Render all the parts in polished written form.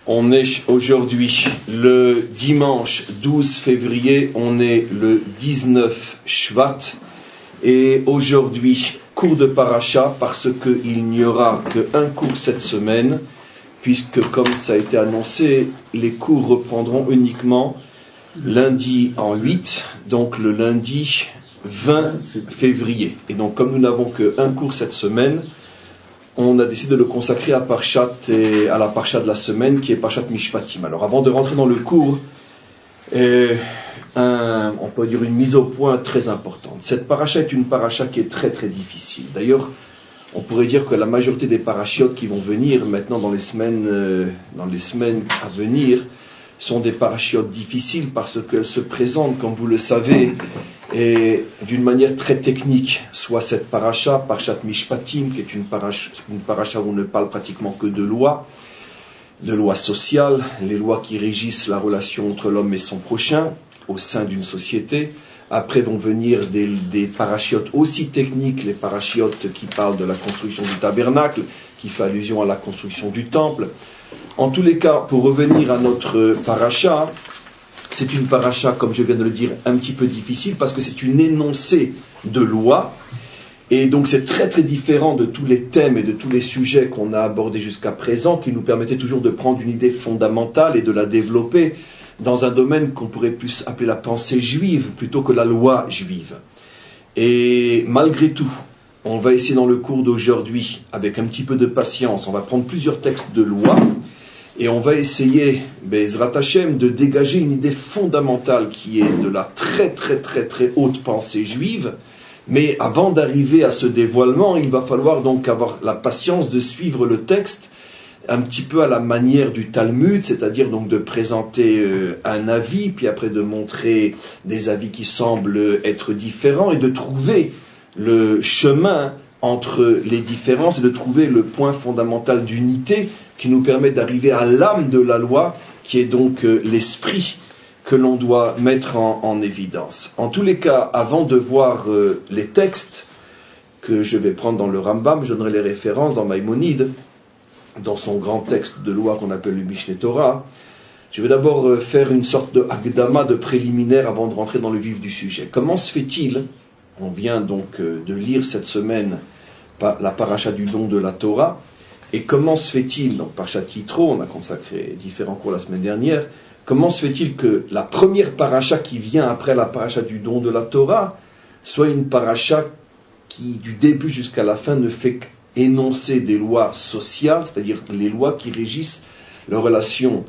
On est aujourd'hui le dimanche 12 février, on est le 19 Shvat, et aujourd'hui, cours de paracha, parce qu'il n'y aura qu'un cours cette semaine, puisque comme ça a été annoncé, les cours reprendront uniquement lundi en 8, donc le lundi 20 février. Et donc comme nous n'avons qu'un cours cette semaine, on a décidé de le consacrer à la Parsha de la semaine, qui est Parshat Mishpatim. Alors avant de rentrer dans le cours, on peut dire une mise au point très importante. Cette Parsha est une Parsha qui est très très difficile. D'ailleurs, on pourrait dire que la majorité des parachiotes qui vont venir maintenant dans les semaines à venir sont des parachiotes difficiles parce qu'elles se présentent, comme vous le savez, et d'une manière très technique, soit cette paracha, Parshat Mishpatim, qui est une paracha où on ne parle pratiquement que de lois sociales, les lois qui régissent la relation entre l'homme et son prochain au sein d'une société. Après vont venir des parachiotes aussi techniques, les parachiotes qui parlent de la construction du tabernacle, qui fait allusion à la construction du temple. En tous les cas, pour revenir à notre paracha, c'est une paracha, comme je viens de le dire, un petit peu difficile parce que c'est une énoncée de loi. Et donc c'est très très différent de tous les thèmes et de tous les sujets qu'on a abordés jusqu'à présent, qui nous permettaient toujours de prendre une idée fondamentale et de la développer dans un domaine qu'on pourrait plus appeler la pensée juive plutôt que la loi juive. Et malgré tout, on va essayer dans le cours d'aujourd'hui, avec un petit peu de patience, on va prendre plusieurs textes de loi et on va essayer, Be'ezrat Hashem, de dégager une idée fondamentale qui est de la très très très très haute pensée juive. Mais avant d'arriver à ce dévoilement, il va falloir donc avoir la patience de suivre le texte un petit peu à la manière du Talmud, c'est-à-dire donc de présenter un avis, puis après de montrer des avis qui semblent être différents et de trouver le chemin entre les différences et de trouver le point fondamental d'unité qui nous permet d'arriver à l'âme de la loi, qui est donc l'esprit que l'on doit mettre en évidence. En tous les cas, avant de voir les textes que je vais prendre dans le Rambam, je donnerai les références dans Maïmonide, dans son grand texte de loi qu'on appelle le Mishneh Torah. Je vais d'abord faire une sorte de Hakdama, de préliminaire avant de rentrer dans le vif du sujet. Comment se fait-il, on vient donc de lire cette semaine la paracha du don de la Torah, et comment se fait-il, donc Parshat Yitro, on a consacré différents cours la semaine dernière, comment se fait-il que la première paracha qui vient après la paracha du don de la Torah soit une paracha qui, du début jusqu'à la fin, ne fait qu'énoncer des lois sociales, c'est-à-dire les lois qui régissent la relation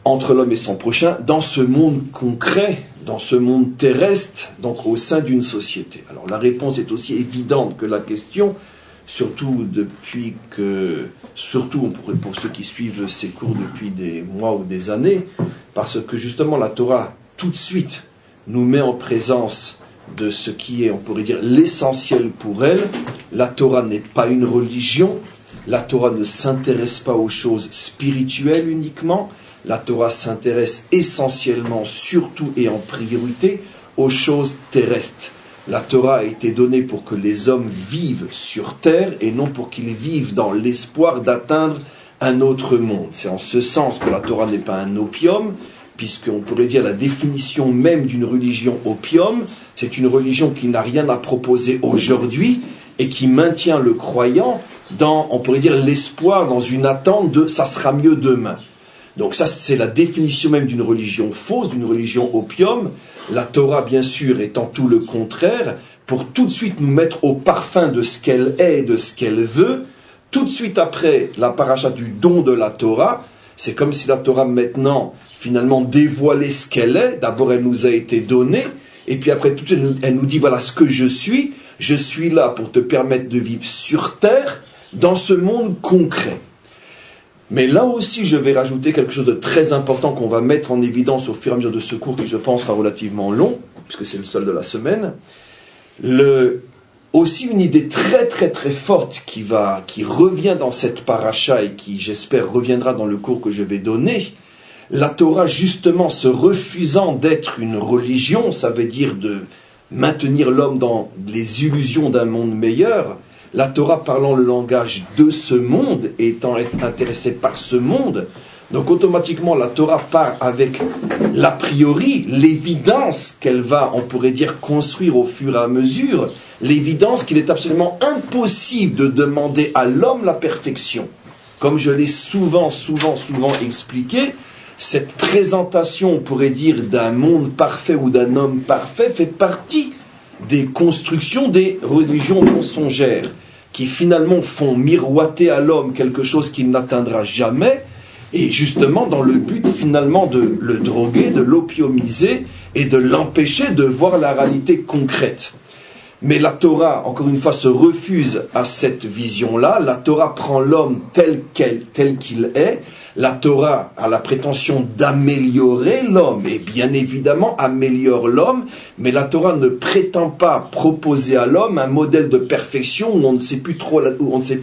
entre l'homme et son prochain dans ce monde concret, dans ce monde terrestre, donc au sein d'une société. Alors la réponse est aussi évidente que la question, surtout pour ceux qui suivent ces cours depuis des mois ou des années, parce que justement la Torah tout de suite nous met en présence de ce qui est, on pourrait dire, l'essentiel pour elle. La Torah n'est pas une religion, la Torah ne s'intéresse pas aux choses spirituelles uniquement, la Torah s'intéresse essentiellement, surtout et en priorité, aux choses terrestres. La Torah a été donnée pour que les hommes vivent sur terre et non pour qu'ils vivent dans l'espoir d'atteindre un autre monde. C'est en ce sens que la Torah n'est pas un opium, puisqu'on pourrait dire la définition même d'une religion opium, c'est une religion qui n'a rien à proposer aujourd'hui et qui maintient le croyant dans, on pourrait dire, l'espoir, dans une attente de « ça sera mieux demain ». Donc ça, c'est la définition même d'une religion fausse, d'une religion opium. La Torah, bien sûr, étant tout le contraire, pour tout de suite nous mettre au parfum de ce qu'elle est et de ce qu'elle veut. Tout de suite après la paracha du don de la Torah, c'est comme si la Torah maintenant, finalement, dévoilait ce qu'elle est. D'abord, elle nous a été donnée, et puis après, tout elle nous dit, voilà ce que je suis là pour te permettre de vivre sur terre, dans ce monde concret. Mais là aussi, je vais rajouter quelque chose de très important qu'on va mettre en évidence au fur et à mesure de ce cours qui, je pense, sera relativement long, puisque c'est le seul de la semaine. Aussi une idée très très très forte qui revient dans cette paracha et qui, j'espère, reviendra dans le cours que je vais donner. La Torah, justement, se refusant d'être une religion, ça veut dire de maintenir l'homme dans les illusions d'un monde meilleur. La Torah parlant le langage de ce monde, étant intéressée par ce monde, Donc automatiquement, la Torah part avec l'a priori, l'évidence qu'elle va, on pourrait dire, construire au fur et à mesure, l'évidence qu'il est absolument impossible de demander à l'homme la perfection. Comme je l'ai souvent expliqué, cette présentation, on pourrait dire, d'un monde parfait ou d'un homme parfait fait partie des constructions des religions mensongères qui finalement font miroiter à l'homme quelque chose qu'il n'atteindra jamais, et justement dans le but finalement de le droguer, de l'opiumiser et de l'empêcher de voir la réalité concrète. Mais la Torah, encore une fois, se refuse à cette vision-là. La Torah prend l'homme tel qu'il est. La Torah a la prétention d'améliorer l'homme, et bien évidemment améliore l'homme, mais la Torah ne prétend pas proposer à l'homme un modèle de perfection où on ne sait plus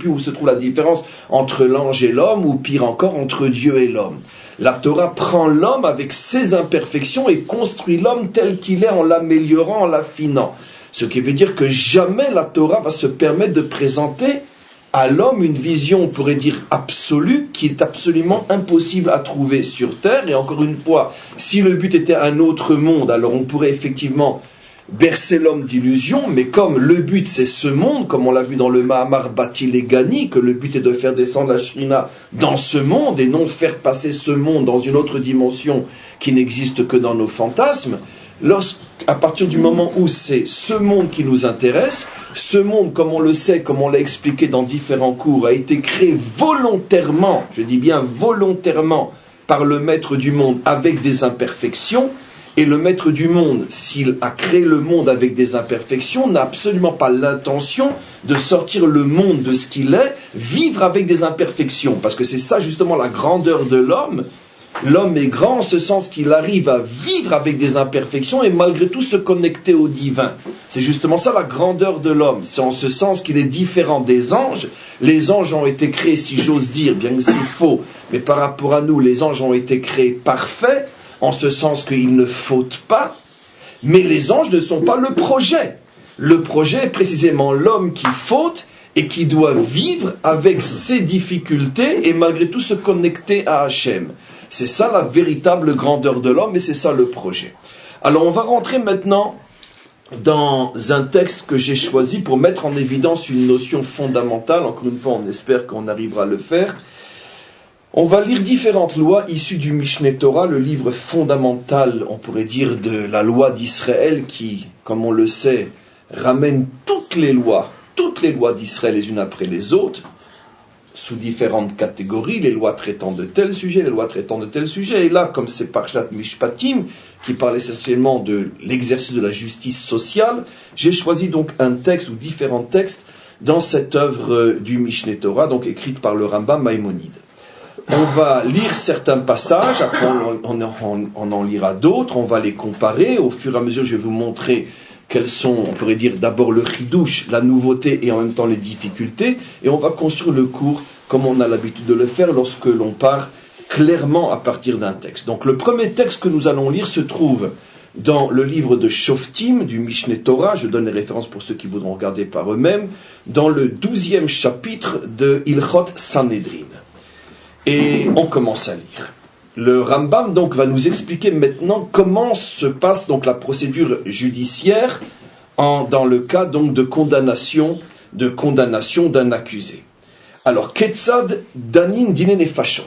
où se trouve la différence entre l'ange et l'homme, ou pire encore, entre Dieu et l'homme. La Torah prend l'homme avec ses imperfections et construit l'homme tel qu'il est en l'améliorant, en l'affinant. Ce qui veut dire que jamais la Torah va se permettre de présenter à l'homme une vision, on pourrait dire, absolue, qui est absolument impossible à trouver sur Terre. Et encore une fois, si le but était un autre monde, alors on pourrait effectivement bercer l'homme d'illusions, mais comme le but c'est ce monde, comme on l'a vu dans le Mahamar Batil et Gani, que le but est de faire descendre la Shrina dans ce monde et non faire passer ce monde dans une autre dimension qui n'existe que dans nos fantasmes, à partir du moment où c'est ce monde qui nous intéresse, ce monde, comme on le sait, comme on l'a expliqué dans différents cours, a été créé volontairement, je dis bien volontairement, par le maître du monde avec des imperfections, et le maître du monde, s'il a créé le monde avec des imperfections, n'a absolument pas l'intention de sortir le monde de ce qu'il est, vivre avec des imperfections, parce que c'est ça justement la grandeur de l'homme. L'homme est grand en ce sens qu'il arrive à vivre avec des imperfections et malgré tout se connecter au divin. C'est justement ça la grandeur de l'homme. C'est en ce sens qu'il est différent des anges. Les anges ont été créés, si j'ose dire, bien que c'est faux, mais par rapport à nous, les anges ont été créés parfaits, en ce sens qu'ils ne fautent pas. Mais les anges ne sont pas le projet. Le projet est précisément l'homme qui faute et qui doit vivre avec ses difficultés et malgré tout se connecter à Hachem. C'est ça la véritable grandeur de l'homme et c'est ça le projet. Alors on va rentrer maintenant dans un texte que j'ai choisi pour mettre en évidence une notion fondamentale. Encore une fois, on espère qu'on arrivera à le faire. On va lire différentes lois issues du Mishneh Torah, le livre fondamental, on pourrait dire, de la loi d'Israël qui, comme on le sait, ramène toutes les lois d'Israël les unes après les autres, sous différentes catégories, les lois traitant de tel sujet, les lois traitant de tel sujet. Et là, comme c'est Parshat Mishpatim, qui parle essentiellement de l'exercice de la justice sociale, j'ai choisi donc un texte ou différents textes dans cette œuvre du Mishneh Torah, donc écrite par le Rambam Maïmonide. On va lire certains passages, après on en lira d'autres, on va les comparer. Au fur et à mesure, je vais vous montrer quels sont, on pourrait dire, d'abord le chidouche, la nouveauté et en même temps les difficultés. Et on va construire le cours comme on a l'habitude de le faire lorsque l'on part clairement à partir d'un texte. Donc le premier texte que nous allons lire se trouve dans le livre de Shoftim du Mishneh Torah, je donne les références pour ceux qui voudront regarder par eux-mêmes, dans le 12e chapitre de Ilchot Sanhedrin. Et on commence à lire. Le Rambam donc va nous expliquer maintenant comment se passe donc la procédure judiciaire dans le cas donc de condamnation d'un accusé. Alors, Ketzad Danin Dine Nefashot.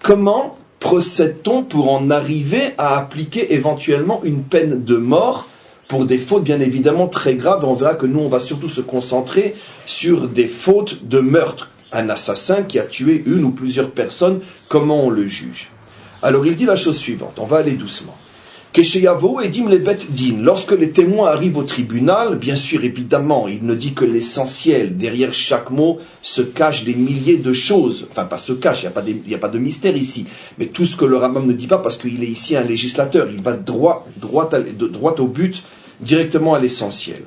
Comment procède-t-on pour en arriver à appliquer éventuellement une peine de mort pour des fautes bien évidemment très graves? On verra que nous on va surtout se concentrer sur des fautes de meurtre. Un assassin qui a tué une ou plusieurs personnes, comment on le juge? Alors il dit la chose suivante, on va aller doucement. Kesheyavo edim lebet din, lorsque les témoins arrivent au tribunal, bien sûr, évidemment, il ne dit que l'essentiel, derrière chaque mot se cachent des milliers de choses, enfin pas se cache, il n'y a pas de mystère ici, mais tout ce que le Rambam ne dit pas, parce qu'il est ici un législateur, il va droit au but, directement à l'essentiel.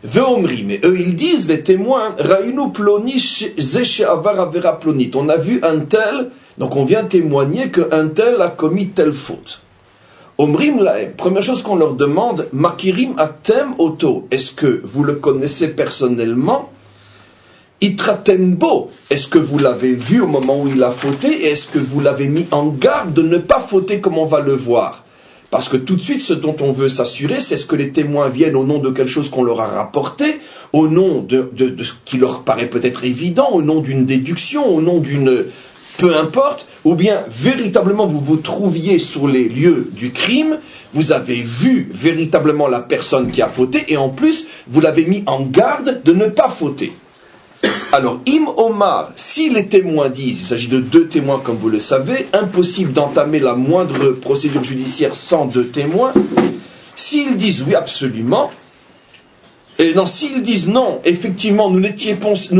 Veomri, mais eux ils disent, les témoins, Raïnou ploni zesheavar avera plonit, on a vu un tel, donc on vient témoigner qu'un tel a commis telle faute. Omrim laem, première chose qu'on leur demande, Makirim atem oto, est-ce que vous le connaissez personnellement? Itratenbo, est-ce que vous l'avez vu au moment où il a fauté et est-ce que vous l'avez mis en garde de ne pas fauter comme on va le voir? Parce que tout de suite, ce dont on veut s'assurer, c'est ce que les témoins viennent au nom de quelque chose qu'on leur a rapporté, au nom de ce qui leur paraît peut-être évident, au nom d'une déduction, au nom d'une... peu importe, ou bien véritablement vous vous trouviez sur les lieux du crime, vous avez vu véritablement la personne qui a fauté, et en plus, vous l'avez mis en garde de ne pas fauter. Alors, Im Omar, si les témoins disent, il s'agit de 2 témoins comme vous le savez, impossible d'entamer la moindre procédure judiciaire sans 2 témoins, s'ils disent oui absolument, s'ils disent non, effectivement, nous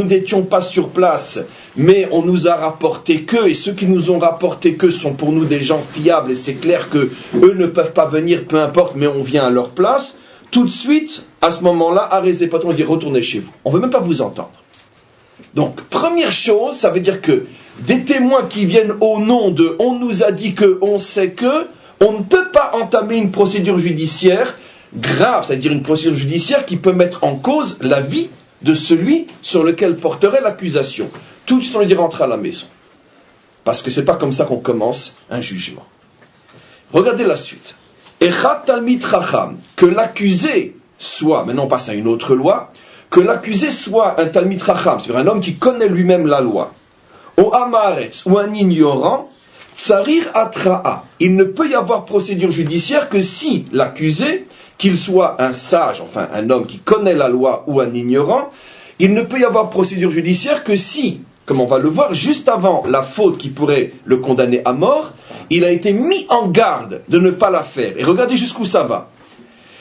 n'étions pas sur place, mais on nous a rapporté qu'eux, et ceux qui nous ont rapporté qu'eux sont pour nous des gens fiables, et c'est clair que eux ne peuvent pas venir, peu importe, mais on vient à leur place, tout de suite, à ce moment-là, arrêtez pas, on dit retournez chez vous. On ne veut même pas vous entendre. Donc, première chose, ça veut dire que des témoins qui viennent au nom de on nous a dit que, on sait que, on ne peut pas entamer une procédure judiciaire grave, c'est-à-dire une procédure judiciaire qui peut mettre en cause la vie de celui sur lequel porterait l'accusation. Tout de suite, on lui dit rentre à la maison. Parce que c'est pas comme ça qu'on commence un jugement. Regardez la suite. Echad talmid chacham, que l'accusé soit, maintenant on passe à une autre loi, que l'accusé soit un talmid chacham, c'est-à-dire un homme qui connaît lui-même la loi, ou amaretz, ou un ignorant, tsarir atra'a. Il ne peut y avoir procédure judiciaire que si l'accusé, qu'il soit un sage, enfin un homme qui connaît la loi ou un ignorant, il ne peut y avoir procédure judiciaire que si, comme on va le voir, juste avant la faute qui pourrait le condamner à mort, il a été mis en garde de ne pas la faire. Et regardez jusqu'où ça va.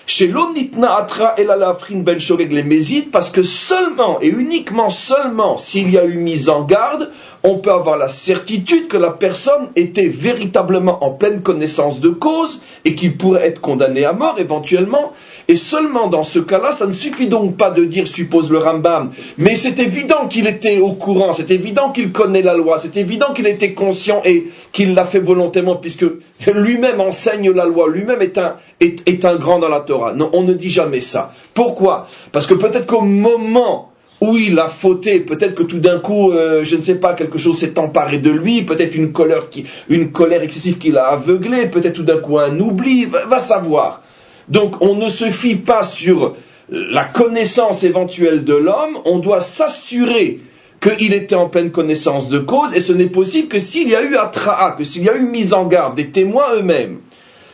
Chez l'omnitna atra el alafrin ben shoreg les mésides, parce que seulement et uniquement seulement s'il y a eu mise en garde, on peut avoir la certitude que la personne était véritablement en pleine connaissance de cause et qu'il pourrait être condamné à mort éventuellement. Et seulement dans ce cas-là, ça ne suffit donc pas de dire, suppose le Rambam, mais c'est évident qu'il était au courant, c'est évident qu'il connaît la loi, c'est évident qu'il était conscient et qu'il l'a fait volontairement, puisque lui-même enseigne la loi, lui-même est un grand dans la Torah. Non, on ne dit jamais ça. Pourquoi? Parce que peut-être qu'au moment où il a fauté, peut-être que tout d'un coup, je ne sais pas, quelque chose s'est emparé de lui, peut-être une colère excessive qui l'a aveuglé, peut-être tout d'un coup un oubli, va savoir. Donc on ne se fie pas sur la connaissance éventuelle de l'homme, on doit s'assurer qu'il était en pleine connaissance de cause, et ce n'est possible que s'il y a eu atra'a, que s'il y a eu mise en garde des témoins eux-mêmes.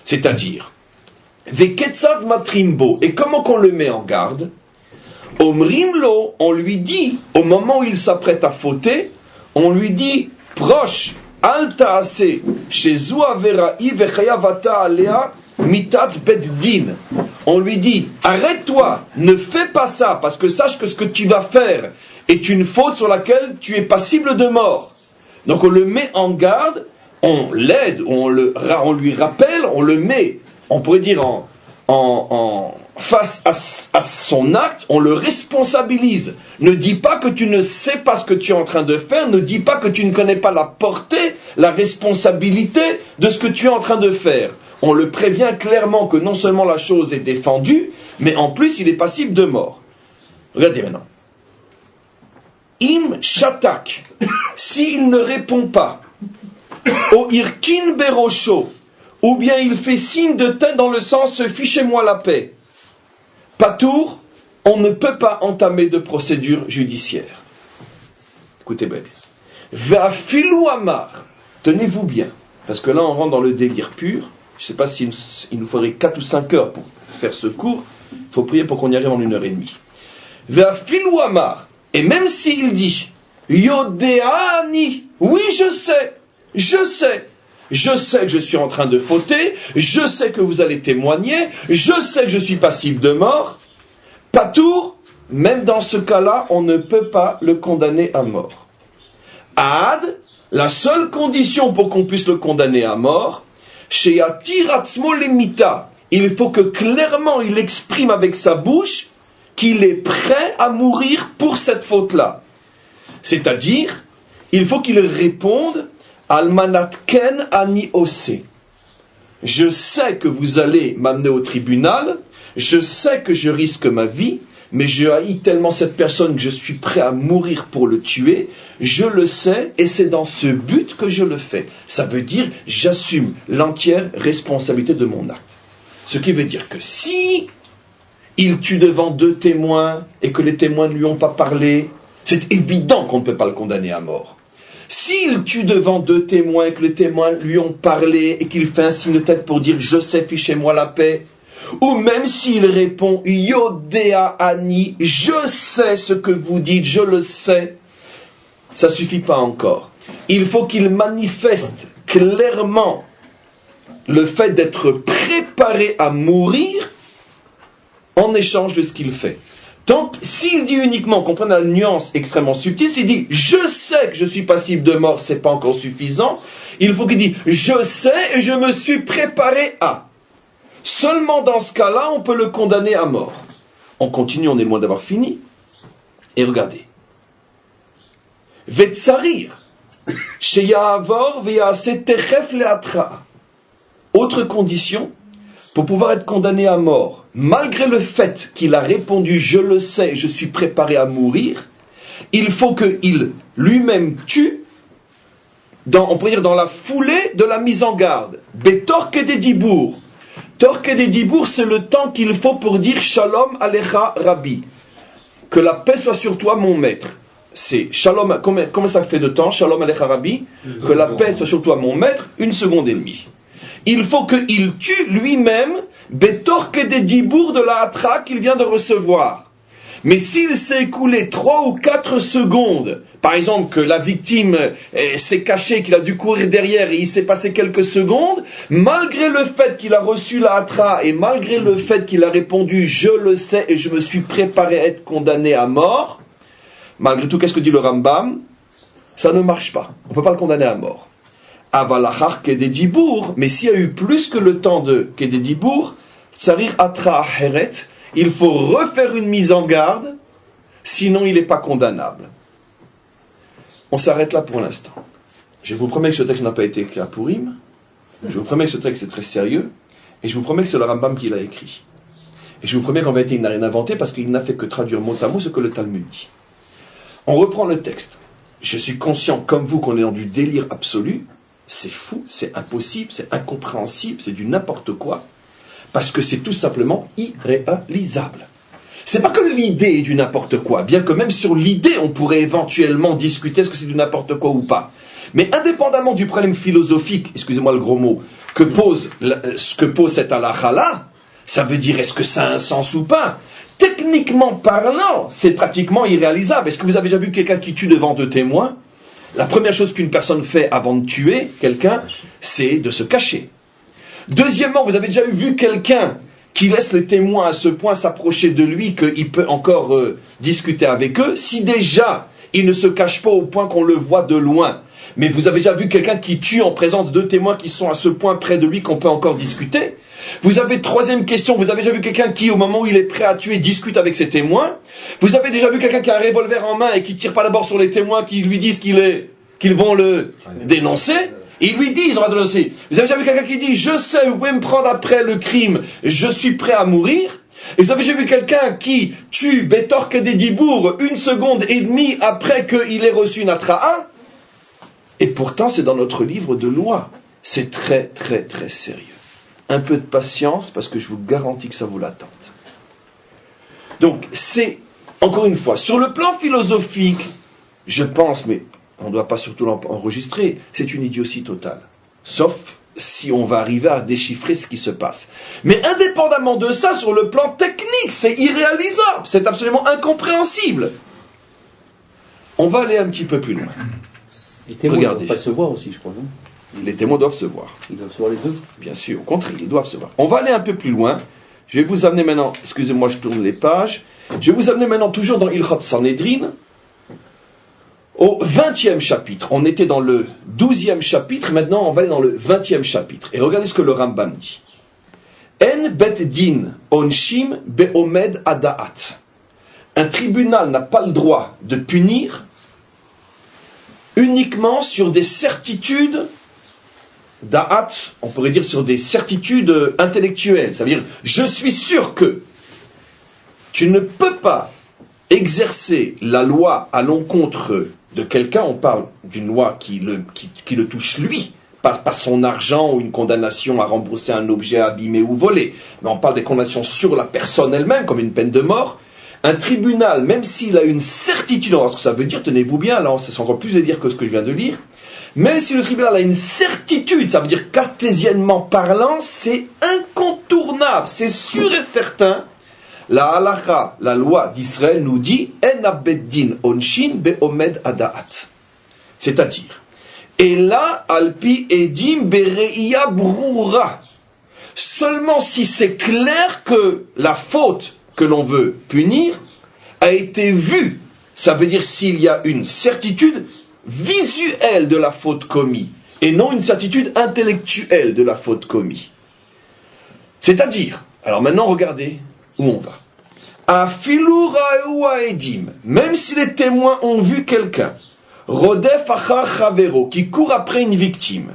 C'est-à-dire, Veketzav matrimbo, et comment qu'on le met en garde? Omrimlo, on lui dit, au moment où il s'apprête à fauter, on lui dit, proche, alta ase, chez Zuavera'i vechayavata alea, mitat beddin. On lui dit, arrête-toi, ne fais pas ça, parce que sache que ce que tu vas faire est une faute sur laquelle tu es passible de mort. Donc on le met en garde, on l'aide, on lui rappelle, on le met, on pourrait dire face à son acte, on le responsabilise. Ne dis pas que tu ne sais pas ce que tu es en train de faire, ne dis pas que tu ne connais pas la portée, la responsabilité de ce que tu es en train de faire. On le prévient clairement que non seulement la chose est défendue, mais en plus il est passible de mort. Regardez maintenant. Im shatak, s'il ne répond pas, o irkin berosho, ou bien il fait signe de tête dans le sens fichez-moi la paix. Patour, on ne peut pas entamer de procédure judiciaire. Écoutez bien. Ve'afilu amar, tenez-vous bien, parce que là on rentre dans le délire pur. Je ne sais pas s'il nous faudrait 4 ou 5 heures pour faire ce cours. Il faut prier pour qu'on y arrive en 1h30. Ve'afilu amar, et même s'il dit Yodeani, oui je sais que je suis en train de fauter, je sais que vous allez témoigner, je sais que je suis passible de mort, patour, même dans ce cas-là, on ne peut pas le condamner à mort. Ad, la seule condition pour qu'on puisse le condamner à mort, chez Atiratzmo Lemita, il faut que clairement il exprime avec sa bouche qu'il est prêt à mourir pour cette faute-là. C'est-à-dire, il faut qu'il réponde Almanat ken ani ose. Je sais que vous allez m'amener au tribunal, je sais que je risque ma vie, mais je haïs tellement cette personne que je suis prêt à mourir pour le tuer, je le sais et c'est dans ce but que je le fais. Ça veut dire, j'assume l'entière responsabilité de mon acte. Ce qui veut dire que si il tue devant 2 témoins et que les témoins ne lui ont pas parlé, c'est évident qu'on ne peut pas le condamner à mort. S'il tue devant 2 témoins et que les témoins lui ont parlé et qu'il fait un signe de tête pour dire « je sais, fichez-moi la paix », ou même s'il répond « Yodea Ani », je sais ce que vous dites, je le sais, ça ne suffit pas encore. Il faut qu'il manifeste clairement le fait d'être préparé à mourir en échange de ce qu'il fait. Donc, s'il dit uniquement, comprenez la nuance extrêmement subtile, s'il dit « je sais que je suis passible de mort », c'est pas encore suffisant. Il faut qu'il dise « je sais et je me suis préparé à ». Seulement dans ce cas-là, on peut le condamner à mort. On continue, on est loin d'avoir fini. Et regardez. Vetsarir, sheya'avor ve'ya'aseh techef le'atra. Autre condition, pour pouvoir être condamné à mort, malgré le fait qu'il a répondu « je le sais, je suis préparé à mourir », il faut qu'il lui-même tue, on pourrait dire dans la foulée de la mise en garde. Betor kededibour. Tor kededibour, c'est le temps qu'il faut pour dire « Shalom alecha Rabbi ». Que la paix soit sur toi, mon maître. C'est Shalom, comment ça fait de temps, Shalom alecha Rabbi? Que la paix soit sur toi, mon maître, 1 seconde et demie. Il faut qu'il tue lui-même Betor kededibour de la hatra qu'il vient de recevoir. Mais s'il s'est écoulé 3 ou 4 secondes, par exemple que la victime s'est cachée, qu'il a dû courir derrière et il s'est passé quelques secondes, malgré le fait qu'il a reçu la hatra et malgré le fait qu'il a répondu « je le sais et je me suis préparé à être condamné à mort », malgré tout, qu'est-ce que dit le Rambam? Ça ne marche pas, on ne peut pas le condamner à mort. Avalachar kededibour, mais s'il y a eu plus que le temps de kededibour, tsarir atra heret, il faut refaire une mise en garde, sinon il n'est pas condamnable. On s'arrête là pour l'instant. Je vous promets que ce texte n'a pas été écrit à Purim, je vous promets que ce texte est très sérieux, et je vous promets que c'est le Rambam qui l'a écrit. Et je vous promets qu'en vérité il n'a rien inventé, parce qu'il n'a fait que traduire mot à mot ce que le Talmud dit. On reprend le texte. Je suis conscient, comme vous, qu'on est dans du délire absolu. C'est fou, c'est impossible, c'est incompréhensible, c'est du n'importe quoi. Parce que c'est tout simplement irréalisable. C'est pas que l'idée est du n'importe quoi, bien que même sur l'idée, on pourrait éventuellement discuter est-ce que c'est du n'importe quoi ou pas. Mais indépendamment du problème philosophique, excusez-moi le gros mot, ce que pose cette halakha-là, ça veut dire est-ce que ça a un sens ou pas? Techniquement parlant, c'est pratiquement irréalisable. Est-ce que vous avez déjà vu quelqu'un qui tue devant 2 témoins? La première chose qu'une personne fait avant de tuer quelqu'un, c'est de se cacher. Deuxièmement, vous avez déjà vu quelqu'un qui laisse les témoins à ce point s'approcher de lui qu'il peut encore discuter avec eux, si déjà il ne se cache pas au point qu'on le voit de loin. Mais vous avez déjà vu quelqu'un qui tue en présence de 2 témoins qui sont à ce point près de lui qu'on peut encore discuter? Vous avez 3e question, vous avez déjà vu quelqu'un qui, au moment où il est prêt à tuer, discute avec ses témoins? Vous avez déjà vu quelqu'un qui a un revolver en main et qui tire pas d'abord sur les témoins qui lui disent qu'ils vont le dénoncer? Ils lui disent, on va dénoncer. Vous avez déjà vu quelqu'un qui dit, je sais, vous pouvez me prendre après le crime, je suis prêt à mourir? Et vous avez déjà vu quelqu'un qui tue Betor kededibour 1 seconde et demie après qu'il ait reçu une atra'a? Et pourtant, c'est dans notre livre de loi. C'est très, très, très sérieux. Un peu de patience, parce que je vous garantis que ça vaut l'attente. Donc, c'est, encore une fois, sur le plan philosophique, je pense, mais on ne doit pas surtout l'enregistrer, c'est une idiotie totale. Sauf si on va arriver à déchiffrer ce qui se passe. Mais indépendamment de ça, sur le plan technique, c'est irréalisable, c'est absolument incompréhensible. On va aller un petit peu plus loin. Les témoins ne doivent pas se voir aussi, je crois, non? Les témoins doivent se voir. Ils doivent se voir les deux? Bien sûr, au contraire, ils doivent se voir. On va aller un peu plus loin. Je vais vous amener maintenant, excusez-moi, je tourne les pages. Je vais vous amener maintenant toujours dans Ilchot Sanhedrin, au 20e chapitre. On était dans le 12e chapitre, maintenant on va aller dans le 20e chapitre. Et regardez ce que le Rambam dit. En bet din onshim beomed adaat. Un tribunal n'a pas le droit de punir uniquement sur des certitudes da'at, on pourrait dire sur des certitudes intellectuelles. Ça veut dire, je suis sûr que. tu ne peux pas exercer la loi à l'encontre de quelqu'un, on parle d'une loi qui le touche lui, pas son argent ou une condamnation à rembourser un objet abîmé ou volé, mais on parle des condamnations sur la personne elle-même, comme une peine de mort. Un tribunal, même s'il a une certitude, alors ce que ça veut dire, tenez-vous bien, là c'est encore plus de dire que ce que je viens de lire, même si le tribunal a une certitude, ça veut dire cartésiennement parlant, c'est incontournable, c'est sûr et certain. La halakha, la loi d'Israël nous dit En abeddin onshin beomed adaat. C'est-à-dire, et là, alpi edim bereia brura. Seulement si c'est clair que la faute que l'on veut punir a été vue, ça veut dire s'il y a une certitude visuelle de la faute commise et non une certitude intellectuelle de la faute commise. C'est-à-dire, alors maintenant regardez où on va. Afilu ra'u ha'edim, même si les témoins ont vu quelqu'un, rodef achar chavero, qui court après une victime,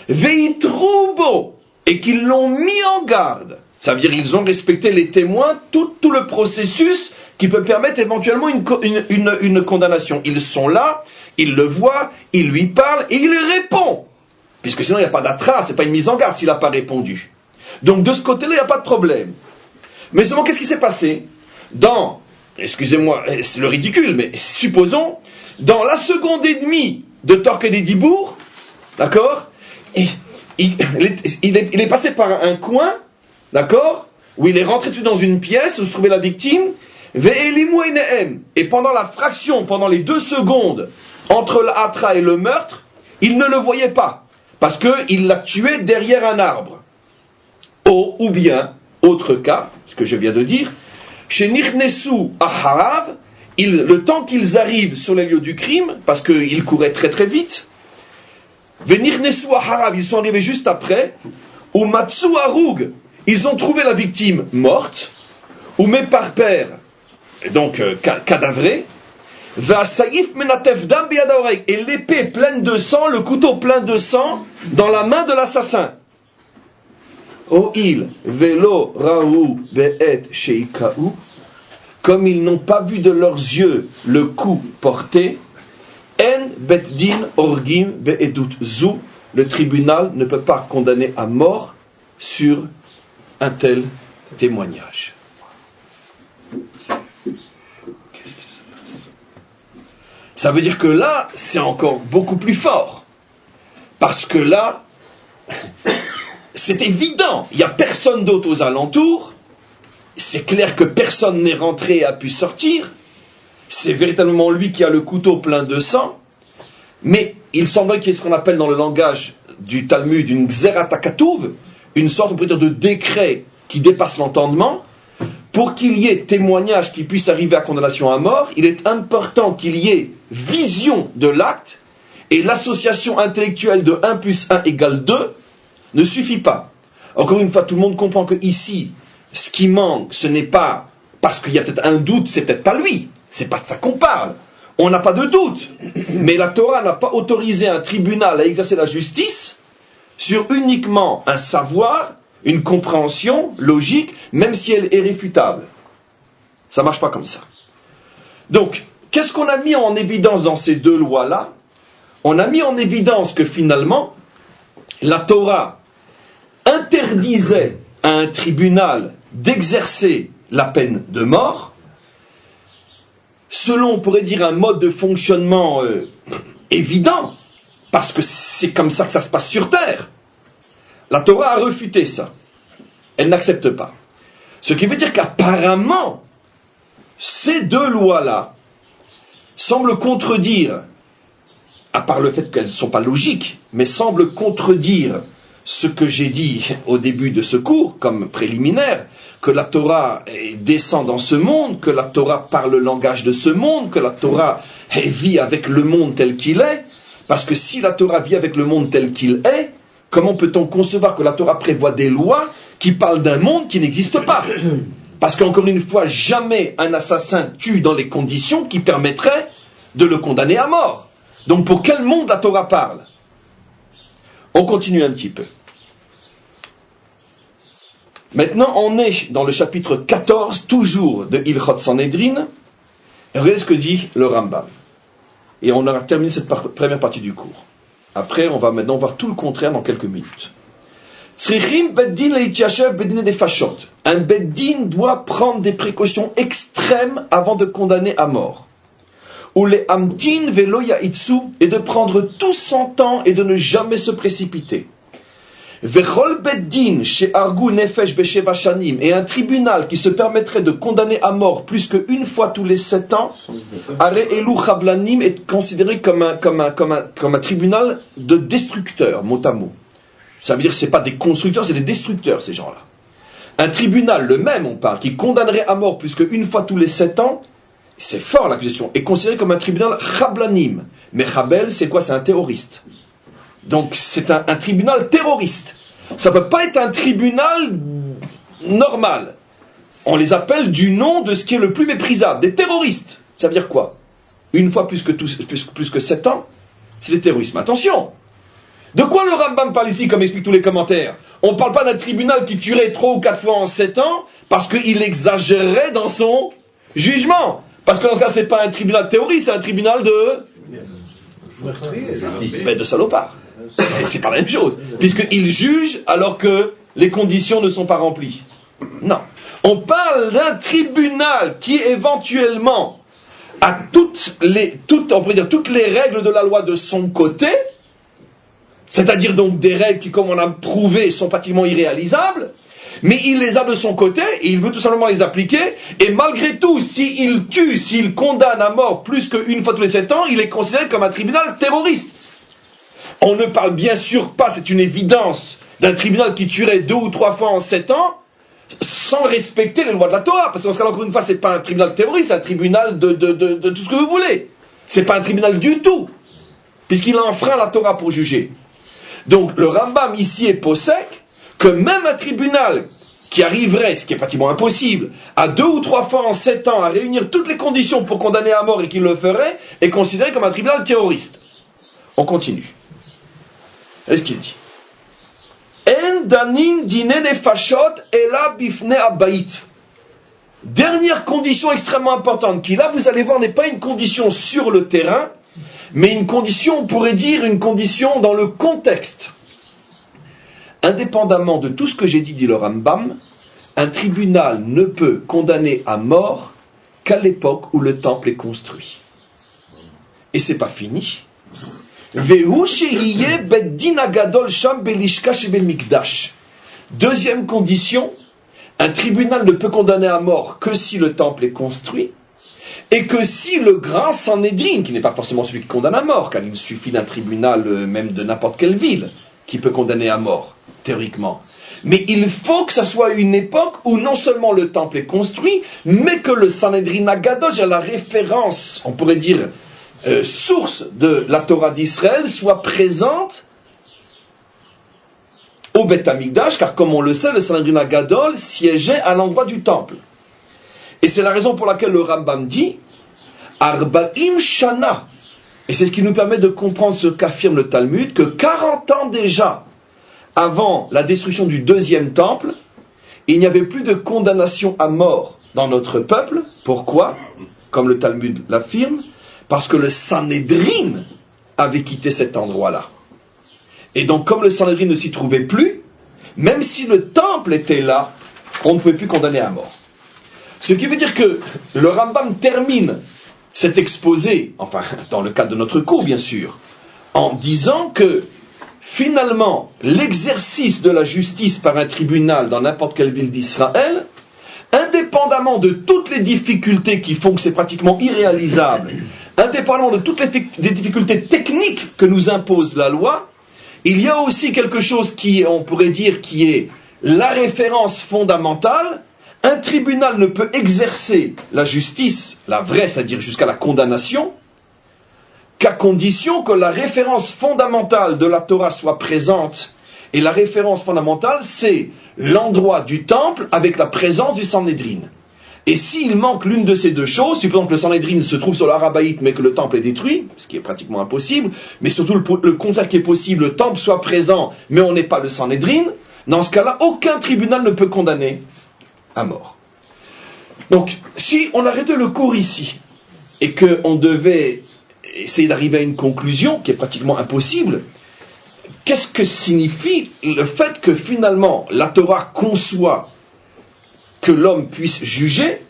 veitrubo, et qu'ils l'ont mis en garde, ça veut dire qu'ils ont respecté les témoins, tout le processus qui peut permettre éventuellement une condamnation. Ils sont là, ils le voient, ils lui parlent et il répond. Puisque sinon il n'y a pas d'atras, c'est pas une mise en garde s'il n'a pas répondu. Donc de ce côté-là, il n'y a pas de problème. Mais seulement qu'est-ce qui s'est passé ? Excusez-moi, c'est le ridicule, mais supposons, dans la seconde et demie de Torquay des Dibourg, d'accord, il est passé par un coin, d'accord, où il est rentré dans une pièce où se trouvait la victime, et pendant la fraction, pendant les 2 secondes entre l'atra et le meurtre, il ne le voyait pas, parce qu'il l'a tué derrière un arbre. Ou bien, autre cas, ce que je viens de dire, chez Nichnesu Aharav, le temps qu'ils arrivent sur les lieux du crime, parce qu'ils couraient très très vite, Venirnesu Aharav, ils sont arrivés juste après, ou Matsu Harug, ils ont trouvé la victime morte, ou Meparper, donc cadavré, Vasaïf Menatef Dam Biadaorek, et l'épée pleine de sang, le couteau plein de sang, dans la main de l'assassin. O'il velo raou be'et sheikaou, comme ils n'ont pas vu de leurs yeux le coup porté, en betdin orgim be'edut zou, le tribunal ne peut pas condamner à mort sur un tel témoignage. Ça veut dire que là, c'est encore beaucoup plus fort. Parce que là, c'est évident, il n'y a personne d'autre aux alentours, c'est clair que personne n'est rentré et a pu sortir, c'est véritablement lui qui a le couteau plein de sang, mais il semblerait qu'il y ait ce qu'on appelle dans le langage du Talmud une Gzerat HaKatuv, une sorte, on pourrait dire, de décret qui dépasse l'entendement. Pour qu'il y ait témoignage qui puisse arriver à condamnation à mort, il est important qu'il y ait vision de l'acte, et l'association intellectuelle de 1 plus 1 égale 2 ne suffit pas. Encore une fois, tout le monde comprend que ici, ce qui manque, ce n'est pas parce qu'il y a peut-être un doute, c'est peut-être pas lui. C'est pas de ça qu'on parle. On n'a pas de doute. Mais la Torah n'a pas autorisé un tribunal à exercer la justice sur uniquement un savoir, une compréhension logique, même si elle est réfutable. Ça marche pas comme ça. Donc, qu'est-ce qu'on a mis en évidence dans ces 2 lois-là ? On a mis en évidence que finalement, la Torah interdisait à un tribunal d'exercer la peine de mort, selon, on pourrait dire, un mode de fonctionnement évident, parce que c'est comme ça que ça se passe sur Terre. La Torah a refuté ça. Elle n'accepte pas. Ce qui veut dire qu'apparemment, ces 2 lois-là semblent contredire, à part le fait qu'elles ne sont pas logiques, mais semblent contredire ce que j'ai dit au début de ce cours, comme préliminaire, que la Torah descend dans ce monde, que la Torah parle le langage de ce monde, que la Torah vit avec le monde tel qu'il est, parce que si la Torah vit avec le monde tel qu'il est, comment peut-on concevoir que la Torah prévoit des lois qui parlent d'un monde qui n'existe pas ? Parce qu'encore une fois, jamais un assassin tue dans les conditions qui permettraient de le condamner à mort. Donc pour quel monde la Torah parle ? On continue un petit peu. Maintenant, on est dans le chapitre 14, toujours de Ilchot Sanhedrin. Et regardez ce que dit le Rambam. Et on aura terminé cette première partie du cours. Après, on va maintenant voir tout le contraire dans quelques minutes. Tzrichim beddin leitiyashev beddin nefashot. Un beddin doit prendre des précautions extrêmes avant de condamner à mort. Ou les amtin velo yaitsu, et de prendre tout son temps et de ne jamais se précipiter. Vechol beddin she'argu nefesh besheva shanim, et un tribunal qui se permettrait de condamner à mort plus qu'une fois tous les 7 ans, are elu chavlanim, est considéré comme un tribunal de destructeurs, mot à mot. Ça veut dire que ce n'est pas des constructeurs, c'est des destructeurs, ces gens-là. Un tribunal, le même, on parle, qui condamnerait à mort plus qu'une fois tous les 7 ans, c'est fort l'accusation, est considéré comme un tribunal chablanim. Mais Chabel, c'est quoi? C'est un terroriste. Donc c'est un tribunal terroriste. Ça ne peut pas être un tribunal normal. On les appelle du nom de ce qui est le plus méprisable, des terroristes. Ça veut dire quoi? Une fois plus que 7 ans, c'est des terroristes. Mais attention! De quoi le Rambam parle ici, comme expliquent tous les commentaires? On ne parle pas d'un tribunal qui tuerait 3 ou 4 fois en 7 ans, parce qu'il exagérerait dans son jugement. Parce que dans ce cas, ce n'est pas un tribunal terroriste, c'est un tribunal de salopard. Et c'est pas la même chose, puisqu'il juge alors que les conditions ne sont pas remplies. Non. On parle d'un tribunal qui éventuellement a toutes les règles de la loi de son côté, c'est-à-dire donc des règles qui, comme on a prouvé, sont pratiquement irréalisables, mais il les a de son côté, et il veut tout simplement les appliquer, et malgré tout, s'il condamne à mort plus qu'une fois tous les 7 ans, il est considéré comme un tribunal terroriste. On ne parle bien sûr pas, c'est une évidence, d'un tribunal qui tuerait 2 ou 3 fois en 7 ans, sans respecter les lois de la Torah, parce que dans ce cas, encore une fois, c'est pas un tribunal terroriste, c'est un tribunal de tout ce que vous voulez. C'est pas un tribunal du tout, puisqu'il a enfreint la Torah pour juger. Donc le Rambam ici est possèque que même un tribunal qui arriverait, ce qui est pratiquement impossible, à 2 ou 3 fois en 7 ans à réunir toutes les conditions pour condamner à mort et qu'il le ferait, est considéré comme un tribunal terroriste. On continue. Est-ce qu'il dit? En danin dine nefashot ela bifne abayit. Dernière condition extrêmement importante, qui là, vous allez voir, n'est pas une condition sur le terrain, mais une condition, on pourrait dire, une condition dans le contexte. Indépendamment de tout ce que j'ai dit le Rambam, un tribunal ne peut condamner à mort qu'à l'époque où le temple est construit. Et c'est pas fini. Deuxième condition, un tribunal ne peut condamner à mort que si le temple est construit, et que si le grand Sanhédrin, qui n'est pas forcément celui qui condamne à mort, car il suffit d'un tribunal même de n'importe quelle ville qui peut condamner à mort, théoriquement. Mais il faut que ça soit une époque où non seulement le temple est construit, mais que le Sanhédrin Agadosh, à la référence, on pourrait dire, source de la Torah d'Israël, soit présente au Beth Amikdash, car comme on le sait, le Sanhédrin Agadol siégeait à l'endroit du temple. Et c'est la raison pour laquelle le Rambam dit Arba'im Shana. Et c'est ce qui nous permet de comprendre ce qu'affirme le Talmud, que 40 ans déjà avant la destruction du deuxième temple, il n'y avait plus de condamnation à mort dans notre peuple. Pourquoi? Comme le Talmud l'affirme, parce que le Sanhédrin avait quitté cet endroit-là. Et donc, comme le Sanhédrin ne s'y trouvait plus, même si le temple était là, on ne pouvait plus condamner à mort. Ce qui veut dire que le Rambam termine cet exposé, enfin, dans le cadre de notre cours, bien sûr, en disant que, finalement, l'exercice de la justice par un tribunal dans n'importe quelle ville d'Israël, indépendamment de toutes les difficultés qui font que c'est pratiquement irréalisable, indépendamment de toutes les difficultés techniques que nous impose la loi, il y a aussi quelque chose qui, on pourrait dire, qui est la référence fondamentale. Un tribunal ne peut exercer la justice, la vraie, c'est-à-dire jusqu'à la condamnation, qu'à condition que la référence fondamentale de la Torah soit présente. Et la référence fondamentale, c'est l'endroit du temple avec la présence du Sanhédrin. Et s'il manque l'une de ces deux choses, supposons que le Sanhédrin se trouve sur l'Arabaïte, mais que le temple est détruit, ce qui est pratiquement impossible, mais surtout le contraire qui est possible, le temple soit présent, mais on n'est pas le Sanhédrin, Dans ce cas-là, aucun tribunal ne peut condamner à mort. Donc, si on arrêtait le cours ici, et qu'on devait essayer d'arriver à une conclusion qui est pratiquement impossible, qu'est-ce que signifie le fait que finalement la Torah conçoit que l'homme puisse juger,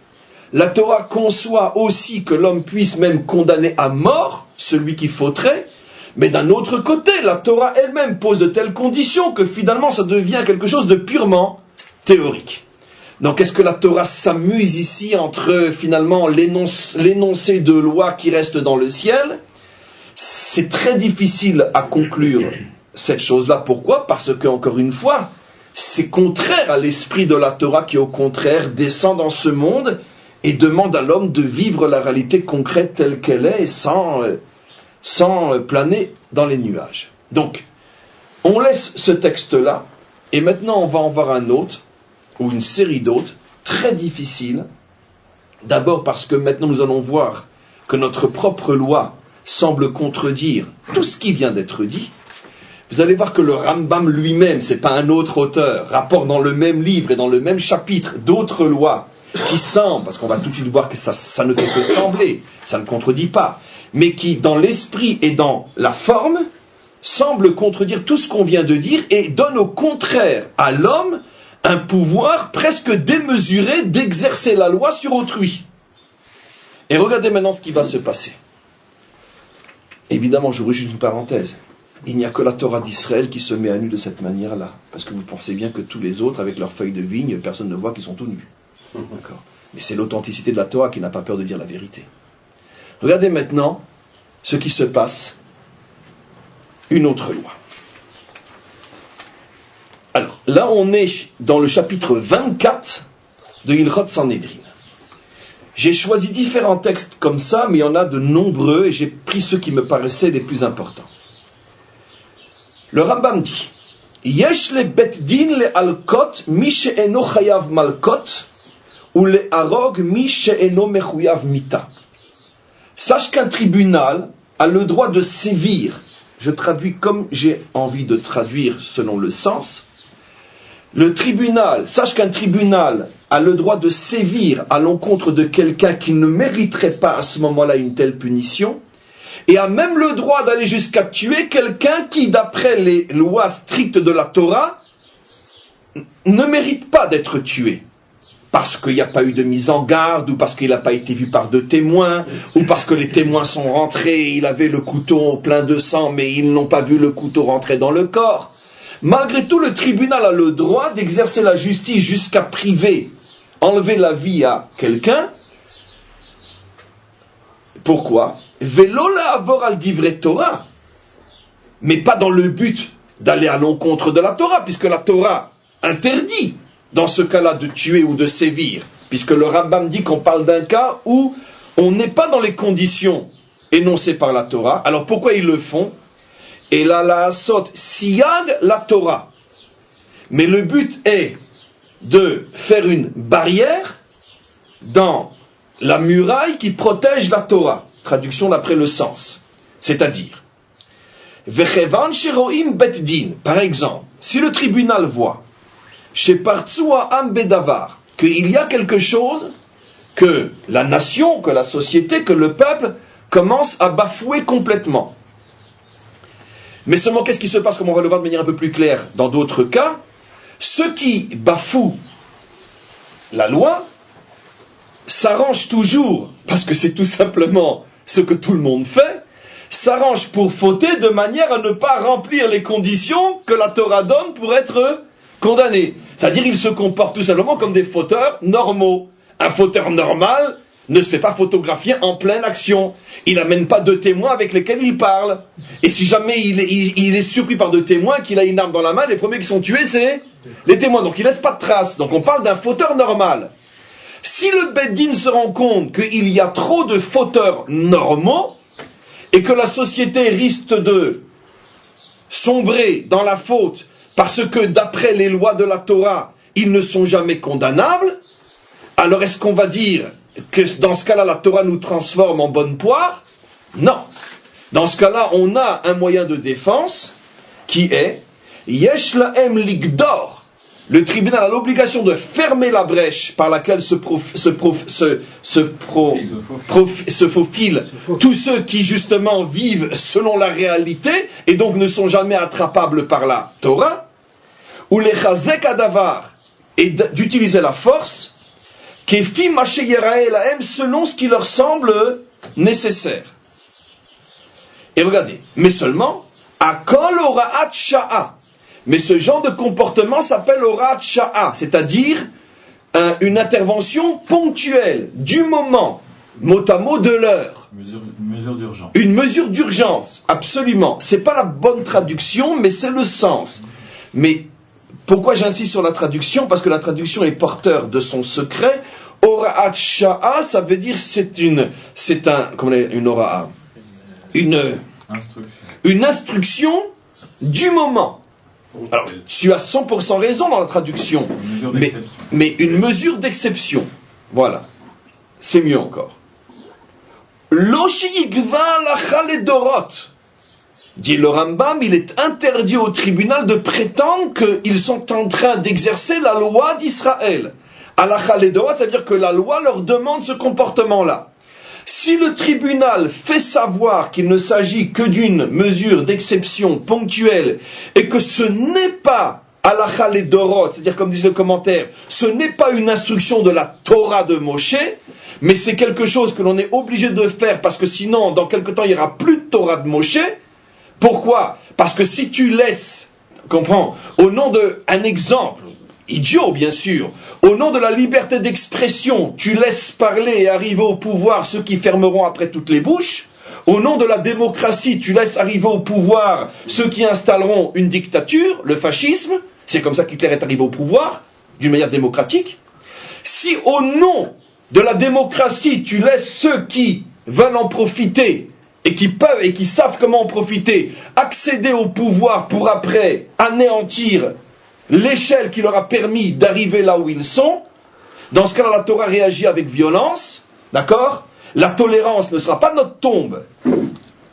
la Torah conçoit aussi que l'homme puisse même condamner à mort celui qui fauterait, mais d'un autre côté, la Torah elle-même pose de telles conditions que finalement ça devient quelque chose de purement théorique. Donc est-ce que la Torah s'amuse ici entre finalement l'énoncé de loi qui reste dans le ciel? C'est très difficile à conclure cette chose-là. Pourquoi? Parce que, encore une fois, c'est contraire à l'esprit de la Torah qui, au contraire, descend dans ce monde et demande à l'homme de vivre la réalité concrète telle qu'elle est sans planer dans les nuages. Donc, on laisse ce texte-là et maintenant on va en voir un autre, ou une série d'autres, très difficiles. D'abord parce que maintenant nous allons voir que notre propre loi semble contredire tout ce qui vient d'être dit. Vous allez voir que le Rambam lui-même, c'est pas un autre auteur, rapporte dans le même livre et dans le même chapitre d'autres lois qui semblent, parce qu'on va tout de suite voir que ça ne fait que sembler, ça ne contredit pas, mais qui, dans l'esprit et dans la forme, semblent contredire tout ce qu'on vient de dire et donnent au contraire à l'homme un pouvoir presque démesuré d'exercer la loi sur autrui. Et regardez maintenant ce qui va se passer. Évidemment, je juste une parenthèse. Il n'y a que la Torah d'Israël qui se met à nu de cette manière-là. Parce que vous pensez bien que tous les autres, avec leurs feuilles de vigne, personne ne voit qu'ils sont tout nus. D'accord. Mais c'est l'authenticité de la Torah qui n'a pas peur de dire la vérité. Regardez maintenant ce qui se passe. Une autre loi. Alors, là on est dans le chapitre 24 de Hilchot Sanhedrin. J'ai choisi différents textes comme ça, mais il y en a de nombreux, et j'ai pris ceux qui me paraissaient les plus importants. Le Rambam dit, Yesh le bet din le alkot mi she'eno chayav malkot, ou le harog mi she'eno mechuyav mita. Sache qu'un tribunal a le droit de sévir. Je traduis comme j'ai envie de traduire selon le sens. Sache qu'un tribunal a le droit de sévir à l'encontre de quelqu'un qui ne mériterait pas à ce moment-là une telle punition, et a même le droit d'aller jusqu'à tuer quelqu'un qui, d'après les lois strictes de la Torah, ne mérite pas d'être tué. Parce qu'il n'y a pas eu de mise en garde, ou parce qu'il n'a pas été vu par deux témoins, ou parce que les témoins sont rentrés et il avait le couteau plein de sang, mais ils n'ont pas vu le couteau rentrer dans le corps. Malgré tout, le tribunal a le droit d'exercer la justice jusqu'à priver, enlever la vie à quelqu'un. Pourquoi? Velo la avor al divrei Torah, mais pas dans le but d'aller à l'encontre de la Torah, puisque la Torah interdit dans ce cas-là de tuer ou de sévir, puisque le Rambam dit qu'on parle d'un cas où on n'est pas dans les conditions énoncées par la Torah. Alors pourquoi ils le font? Et là, la asot siyag la Torah. Mais le but est de faire une barrière dans la muraille qui protège la Torah. Traduction d'après le sens. C'est-à-dire, Vechevan sheroim bet din. Par exemple, si le tribunal voit chez Partsua Am Bedavar qu'il y a quelque chose que la nation, que la société, que le peuple commence à bafouer complètement. Mais seulement, qu'est-ce qui se passe, comme on va le voir de manière un peu plus claire dans d'autres cas? Ceux qui bafouent la loi s'arrangent toujours, parce que c'est tout simplement ce que tout le monde fait, s'arrangent pour fauter de manière à ne pas remplir les conditions que la Torah donne pour être condamné. C'est-à-dire, ils se comportent tout simplement comme des fauteurs normaux. Un fauteur normal ne se fait pas photographier en pleine action. Il n'amène pas deux témoins avec lesquels il parle. Et si jamais il est surpris par deux témoins, qu'il a une arme dans la main, les premiers qui sont tués, c'est les témoins. Donc il ne laisse pas de traces. Donc on parle d'un fauteur normal. Si le Beddin se rend compte qu'il y a trop de fauteurs normaux, et que la société risque de sombrer dans la faute, parce que d'après les lois de la Torah, ils ne sont jamais condamnables, alors est-ce qu'on va dire que dans ce cas-là, la Torah nous transforme en bonne poire? Non. Dans ce cas-là, on a un moyen de défense qui est Yesh lahem ligdor le tribunal a l'obligation de fermer la brèche par laquelle se faufilent tous ceux qui justement vivent selon la réalité et donc ne sont jamais attrapables par la Torah, ou les chazek adavar, et d'utiliser la force, kefi maché yerae lahem, selon ce qui leur semble nécessaire. Et regardez, mais seulement, akol oraat sha'a. Mais ce genre de comportement s'appelle oraat sha'a, c'est-à-dire une intervention ponctuelle, du moment, mot à mot de l'heure. Une mesure d'urgence. Une mesure d'urgence, absolument. C'est pas la bonne traduction, mais c'est le sens. Mais pourquoi j'insiste sur la traduction? Parce que la traduction est porteur de son secret. Oraat sha'a, ça veut dire une instruction du moment. Alors, tu as 100% raison dans la traduction, mais une mesure d'exception. Voilà. C'est mieux encore. Loshigva lachaledorot. Dit le Rambam, il est interdit au tribunal de prétendre qu'ils sont en train d'exercer la loi d'Israël. Alachaledorot, c'est-à-dire que la loi leur demande ce comportement-là. Si le tribunal fait savoir qu'il ne s'agit que d'une mesure d'exception ponctuelle et que ce n'est pas halakha ledorot, c'est-à-dire comme disent le commentaire, ce n'est pas une instruction de la Torah de Moshe, mais c'est quelque chose que l'on est obligé de faire parce que sinon, dans quelque temps, il n'y aura plus de Torah de Moshe. Pourquoi? Parce que si tu laisses, comprends, au nom d'un exemple, idiot bien sûr, au nom de la liberté d'expression, tu laisses parler et arriver au pouvoir ceux qui fermeront après toutes les bouches. Au nom de la démocratie, tu laisses arriver au pouvoir ceux qui installeront une dictature, le fascisme. C'est comme ça qu'Hitler est arrivé au pouvoir, d'une manière démocratique. Si au nom de la démocratie, tu laisses ceux qui veulent en profiter et qui peuvent et qui savent comment en profiter, accéder au pouvoir pour après anéantir l'échelle qui leur a permis d'arriver là où ils sont, dans ce cas-là, la Torah réagit avec violence, d'accord? La tolérance ne sera pas notre tombe.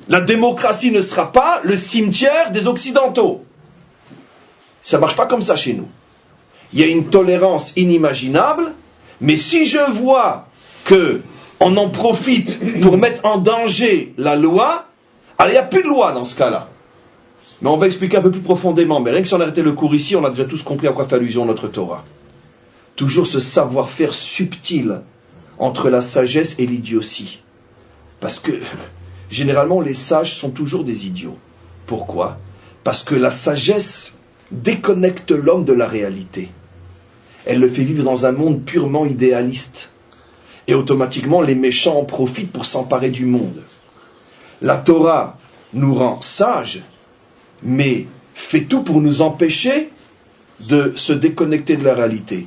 La démocratie ne sera pas le cimetière des Occidentaux. Ça ne marche pas comme ça chez nous. Il y a une tolérance inimaginable, mais si je vois qu'on en profite pour mettre en danger la loi, alors il n'y a plus de loi dans ce cas-là. Mais on va expliquer un peu plus profondément. Mais rien que si on arrêtait le cours ici, on a déjà tous compris à quoi fait allusion notre Torah. Toujours ce savoir-faire subtil entre la sagesse et l'idiotie. Parce que, généralement, les sages sont toujours des idiots. Pourquoi? Parce que la sagesse déconnecte l'homme de la réalité. Elle le fait vivre dans un monde purement idéaliste. Et automatiquement, les méchants en profitent pour s'emparer du monde. La Torah nous rend sages, mais fait tout pour nous empêcher de se déconnecter de la réalité.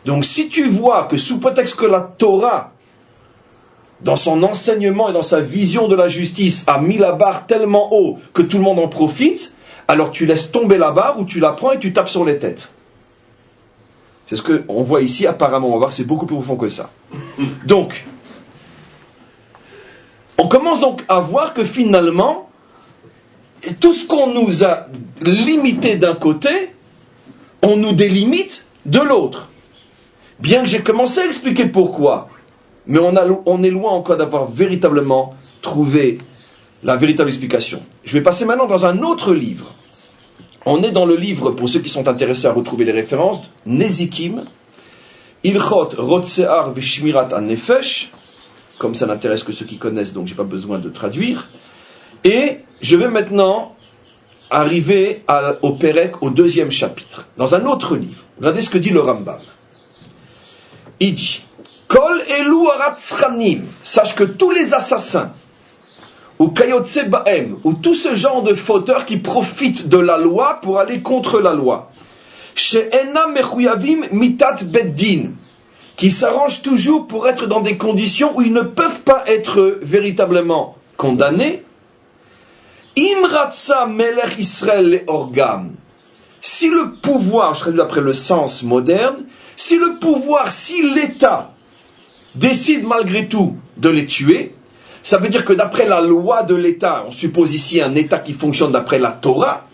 Donc si tu vois que sous prétexte que la Torah, dans son enseignement et dans sa vision de la justice, a mis la barre tellement haut que tout le monde en profite, alors tu laisses tomber la barre ou tu la prends et tu tapes sur les têtes. C'est ce qu'on voit ici apparemment. On va voir que c'est beaucoup plus profond que ça. Donc, on commence donc à voir que finalement, tout ce qu'on nous a limité d'un côté, on nous délimite de l'autre. Bien que j'ai commencé à expliquer pourquoi, mais on est loin encore d'avoir véritablement trouvé la véritable explication. Je vais passer maintenant dans un autre livre. On est dans le livre, pour ceux qui sont intéressés à retrouver les références, Nezikim, Ilchot Rotsear Veshmirat HaNefesh, comme ça n'intéresse que ceux qui connaissent, donc je n'ai pas besoin de traduire. Et je vais maintenant arriver au Pérec, au 2e chapitre, dans un autre livre. Regardez ce que dit le Rambam. Il dit, Kol elu aratzchanim, sache que tous les assassins, ou kayotse ba'em, ou tout ce genre de fauteurs qui profitent de la loi pour aller contre la loi, she'ena mechuyavim mitat beddin, qui s'arrangent toujours pour être dans des conditions où ils ne peuvent pas être véritablement condamnés. Imratsa melech Israël le orgam. Si le pouvoir, je traduis après le sens moderne, si l'État décide malgré tout de les tuer, ça veut dire que d'après la loi de l'État, on suppose ici un État qui fonctionne d'après la Torah,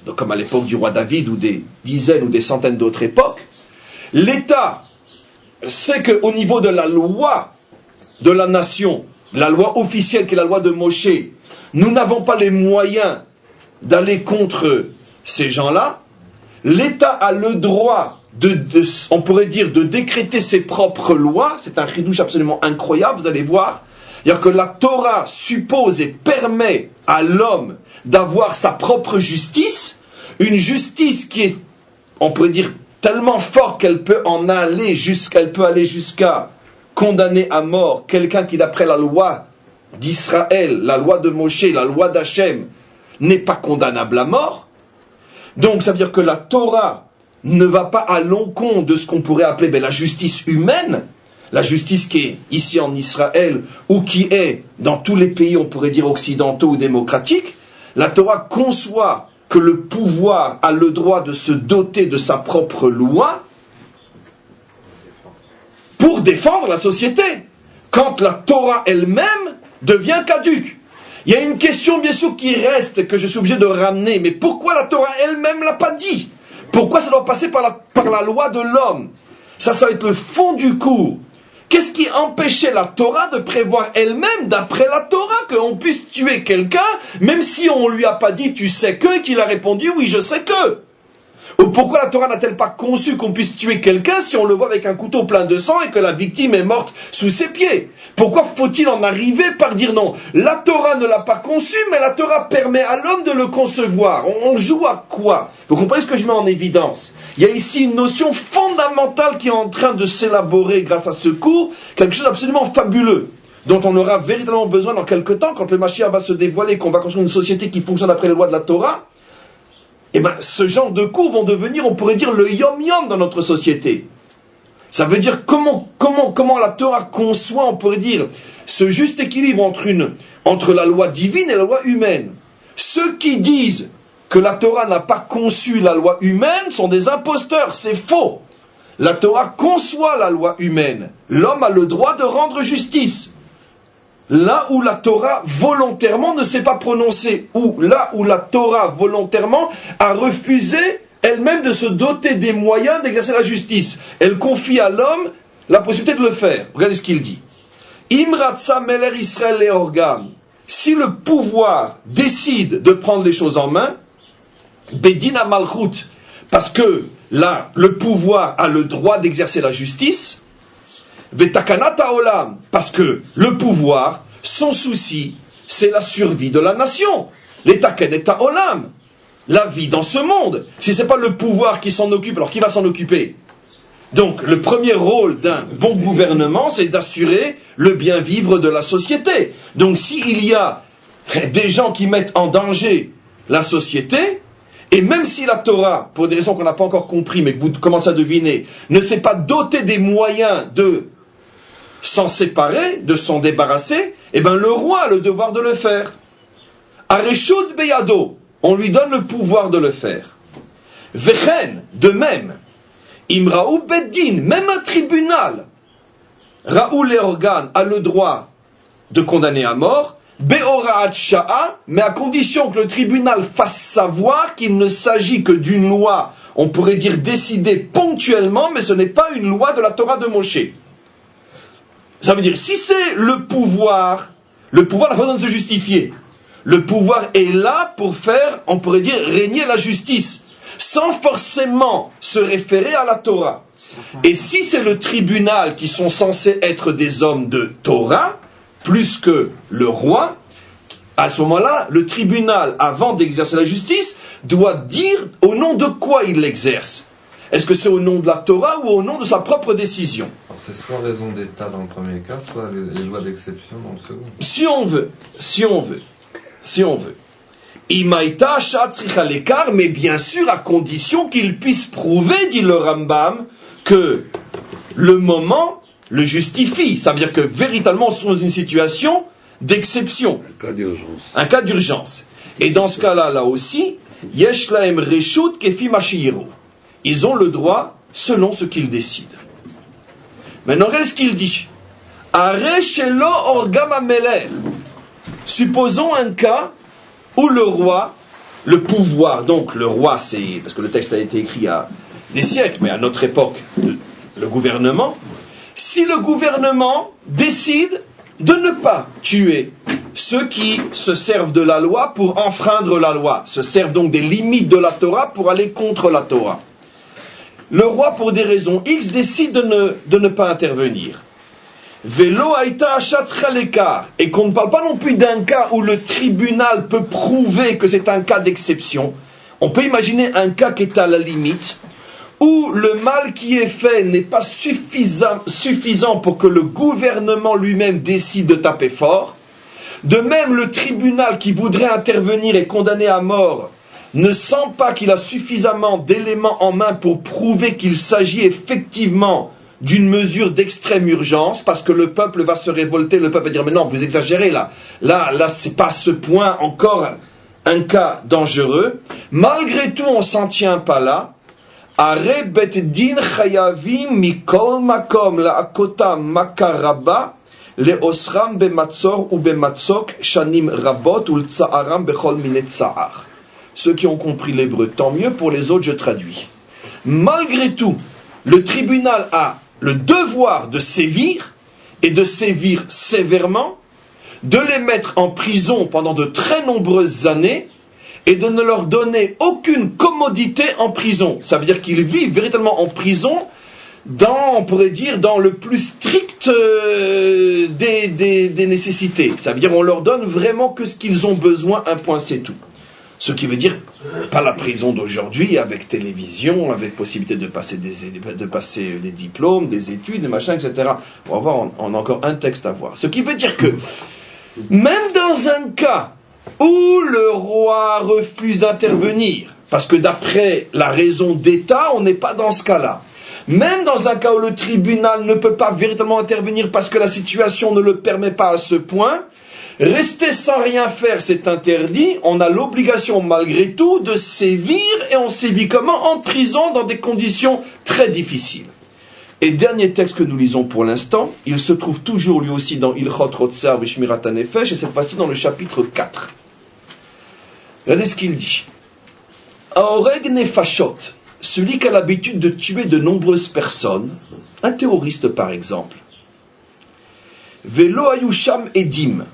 donc comme à l'époque du roi David ou des dizaines ou des centaines d'autres époques, l'État sait qu'au niveau de la loi de la nation, la loi officielle qui est la loi de Moshe, nous n'avons pas les moyens d'aller contre ces gens-là. L'État a le droit on pourrait dire, de décréter ses propres lois. C'est un chidouche absolument incroyable, vous allez voir. C'est-à-dire que la Torah suppose et permet à l'homme d'avoir sa propre justice, une justice qui est, on pourrait dire, tellement forte qu'elle peut aller jusqu'à condamner à mort quelqu'un qui, d'après la loi d'Israël, la loi de Moshe, la loi d'Hachem, n'est pas condamnable à mort. Donc ça veut dire que la Torah ne va pas à l'encontre de ce qu'on pourrait appeler la justice humaine, la justice qui est ici en Israël ou qui est dans tous les pays, on pourrait dire occidentaux ou démocratiques. La Torah conçoit que le pouvoir a le droit de se doter de sa propre loi pour défendre la société, quand la Torah elle-même devient caduque. Il y a une question bien sûr qui reste, que je suis obligé de ramener, mais pourquoi la Torah elle-même ne l'a pas dit? Pourquoi ça doit passer par la loi de l'homme? Ça va être le fond du cours. Qu'est-ce qui empêchait la Torah de prévoir elle-même, d'après la Torah, qu'on puisse tuer quelqu'un, même si on ne lui a pas dit « tu sais que » et qu'il a répondu « oui, je sais que ». Ou pourquoi la Torah n'a-t-elle pas conçu qu'on puisse tuer quelqu'un si on le voit avec un couteau plein de sang et que la victime est morte sous ses pieds? Pourquoi faut-il en arriver par dire non? La Torah ne l'a pas conçu, mais la Torah permet à l'homme de le concevoir. On joue à quoi? Vous comprenez ce que je mets en évidence? Il y a ici une notion fondamentale qui est en train de s'élaborer grâce à ce cours, quelque chose d'absolument fabuleux, dont on aura véritablement besoin dans quelque temps, quand le Mashiach va se dévoiler, qu'on va construire une société qui fonctionne après les lois de la Torah. Eh bien, ce genre de cours vont devenir, on pourrait dire, le yom-yom dans notre société. Ça veut dire comment la Torah conçoit, on pourrait dire, ce juste équilibre entre la loi divine et la loi humaine. Ceux qui disent que la Torah n'a pas conçu la loi humaine sont des imposteurs, c'est faux. La Torah conçoit la loi humaine. L'homme a le droit de rendre justice. Là où la Torah volontairement ne s'est pas prononcée, ou là où la Torah volontairement a refusé elle-même de se doter des moyens d'exercer la justice. Elle confie à l'homme la possibilité de le faire. Regardez ce qu'il dit. Imratza meler Israël le orgam. Si le pouvoir décide de prendre les choses en main, bedina malchut, parce que là, le pouvoir a le droit d'exercer la justice, Vetakanata olam, parce que le pouvoir, son souci, c'est la survie de la nation. L'etakaneta olam, la vie dans ce monde. Si ce n'est pas le pouvoir qui s'en occupe, alors qui va s'en occuper? Donc, le premier rôle d'un bon gouvernement, c'est d'assurer le bien vivre de la société. Donc, s'il y a des gens qui mettent en danger la société, et même si la Torah, pour des raisons qu'on n'a pas encore compris, mais que vous commencez à deviner, ne s'est pas dotée des moyens de s'en séparer, de s'en débarrasser, eh bien le roi a le devoir de le faire. Areshut beyado, on lui donne le pouvoir de le faire. Vechen, de même, Imraou beddin, même un tribunal, Raoul les organes a le droit de condamner à mort, Beoraat sha'a, mais à condition que le tribunal fasse savoir qu'il ne s'agit que d'une loi, on pourrait dire décidée ponctuellement, mais ce n'est pas une loi de la Torah de Moshe. Ça veut dire, si c'est le pouvoir n'a pas besoin de se justifier. Le pouvoir est là pour faire, on pourrait dire, régner la justice, sans forcément se référer à la Torah. Et si c'est le tribunal qui sont censés être des hommes de Torah, plus que le roi, à ce moment-là, le tribunal, avant d'exercer la justice, doit dire au nom de quoi il l'exerce. Est-ce que c'est au nom de la Torah ou au nom de sa propre décision? Alors c'est soit raison d'État dans le premier cas, soit les lois d'exception dans le second. Si on veut. Imaïta shatzricha l'écart, mais bien sûr à condition qu'il puisse prouver, dit le Rambam, que le moment le justifie. Ça veut dire que véritablement on se trouve dans une situation d'exception. Un cas d'urgence. Et dans ce cas-là, là aussi, yesh lahem reshut kefi mashiru. Ils ont le droit selon ce qu'ils décident. Maintenant, regardez ce qu'il dit. Are shelo orgam ameler. Supposons un cas où le roi le pouvoir, donc le roi, c'est, parce que le texte a été écrit il y a des siècles, mais à notre époque, le gouvernement, si le gouvernement décide de ne pas tuer ceux qui se servent de la loi pour enfreindre la loi, se servent donc des limites de la Torah pour aller contre la Torah. Le roi, pour des raisons X, décide de ne pas intervenir. Velo aïta achatz l'écart, et qu'on ne parle pas non plus d'un cas où le tribunal peut prouver que c'est un cas d'exception. On peut imaginer un cas qui est à la limite, où le mal qui est fait n'est pas suffisant pour que le gouvernement lui-même décide de taper fort. De même, le tribunal qui voudrait intervenir et condamner à mort ne sent pas qu'il a suffisamment d'éléments en main pour prouver qu'il s'agit effectivement d'une mesure d'extrême urgence, parce que le peuple va se révolter, le peuple va dire, mais non, vous exagérez là, c'est pas à ce point encore un cas dangereux. Malgré tout, on s'en tient pas là. Are bet din chayavim mikol makom laakota makaraba leosram bematzor ou bematzok shanim rabot ou l'tsaaram bechol minet tsaar. Ceux qui ont compris l'hébreu, tant mieux, pour les autres je traduis. Malgré tout, le tribunal a le devoir de sévir, et de sévir sévèrement, de les mettre en prison pendant de très nombreuses années, et de ne leur donner aucune commodité en prison. Ça veut dire qu'ils vivent véritablement en prison, on pourrait dire, dans le plus strict des nécessités. Ça veut dire on leur donne vraiment que ce qu'ils ont besoin, un point c'est tout. Ce qui veut dire, pas la prison d'aujourd'hui, avec télévision, avec possibilité de passer des diplômes, des études, des machins, etc. On va voir, on a encore un texte à voir. Ce qui veut dire que, même dans un cas où le roi refuse d'intervenir, parce que d'après la raison d'État, on n'est pas dans ce cas-là. Même dans un cas où le tribunal ne peut pas véritablement intervenir parce que la situation ne le permet pas à ce point, rester sans rien faire, c'est interdit. On a l'obligation, malgré tout, de sévir, et on sévit comment? En prison, dans des conditions très difficiles. Et dernier texte que nous lisons pour l'instant, il se trouve toujours lui aussi dans Ilchot Rotzer Vishmirat HaNefesh, et cette fois-ci dans le chapitre 4. Regardez ce qu'il dit. Aoreg Nefashot, celui qui a l'habitude de tuer de nombreuses personnes, un terroriste par exemple, Velo Ayusham Edim,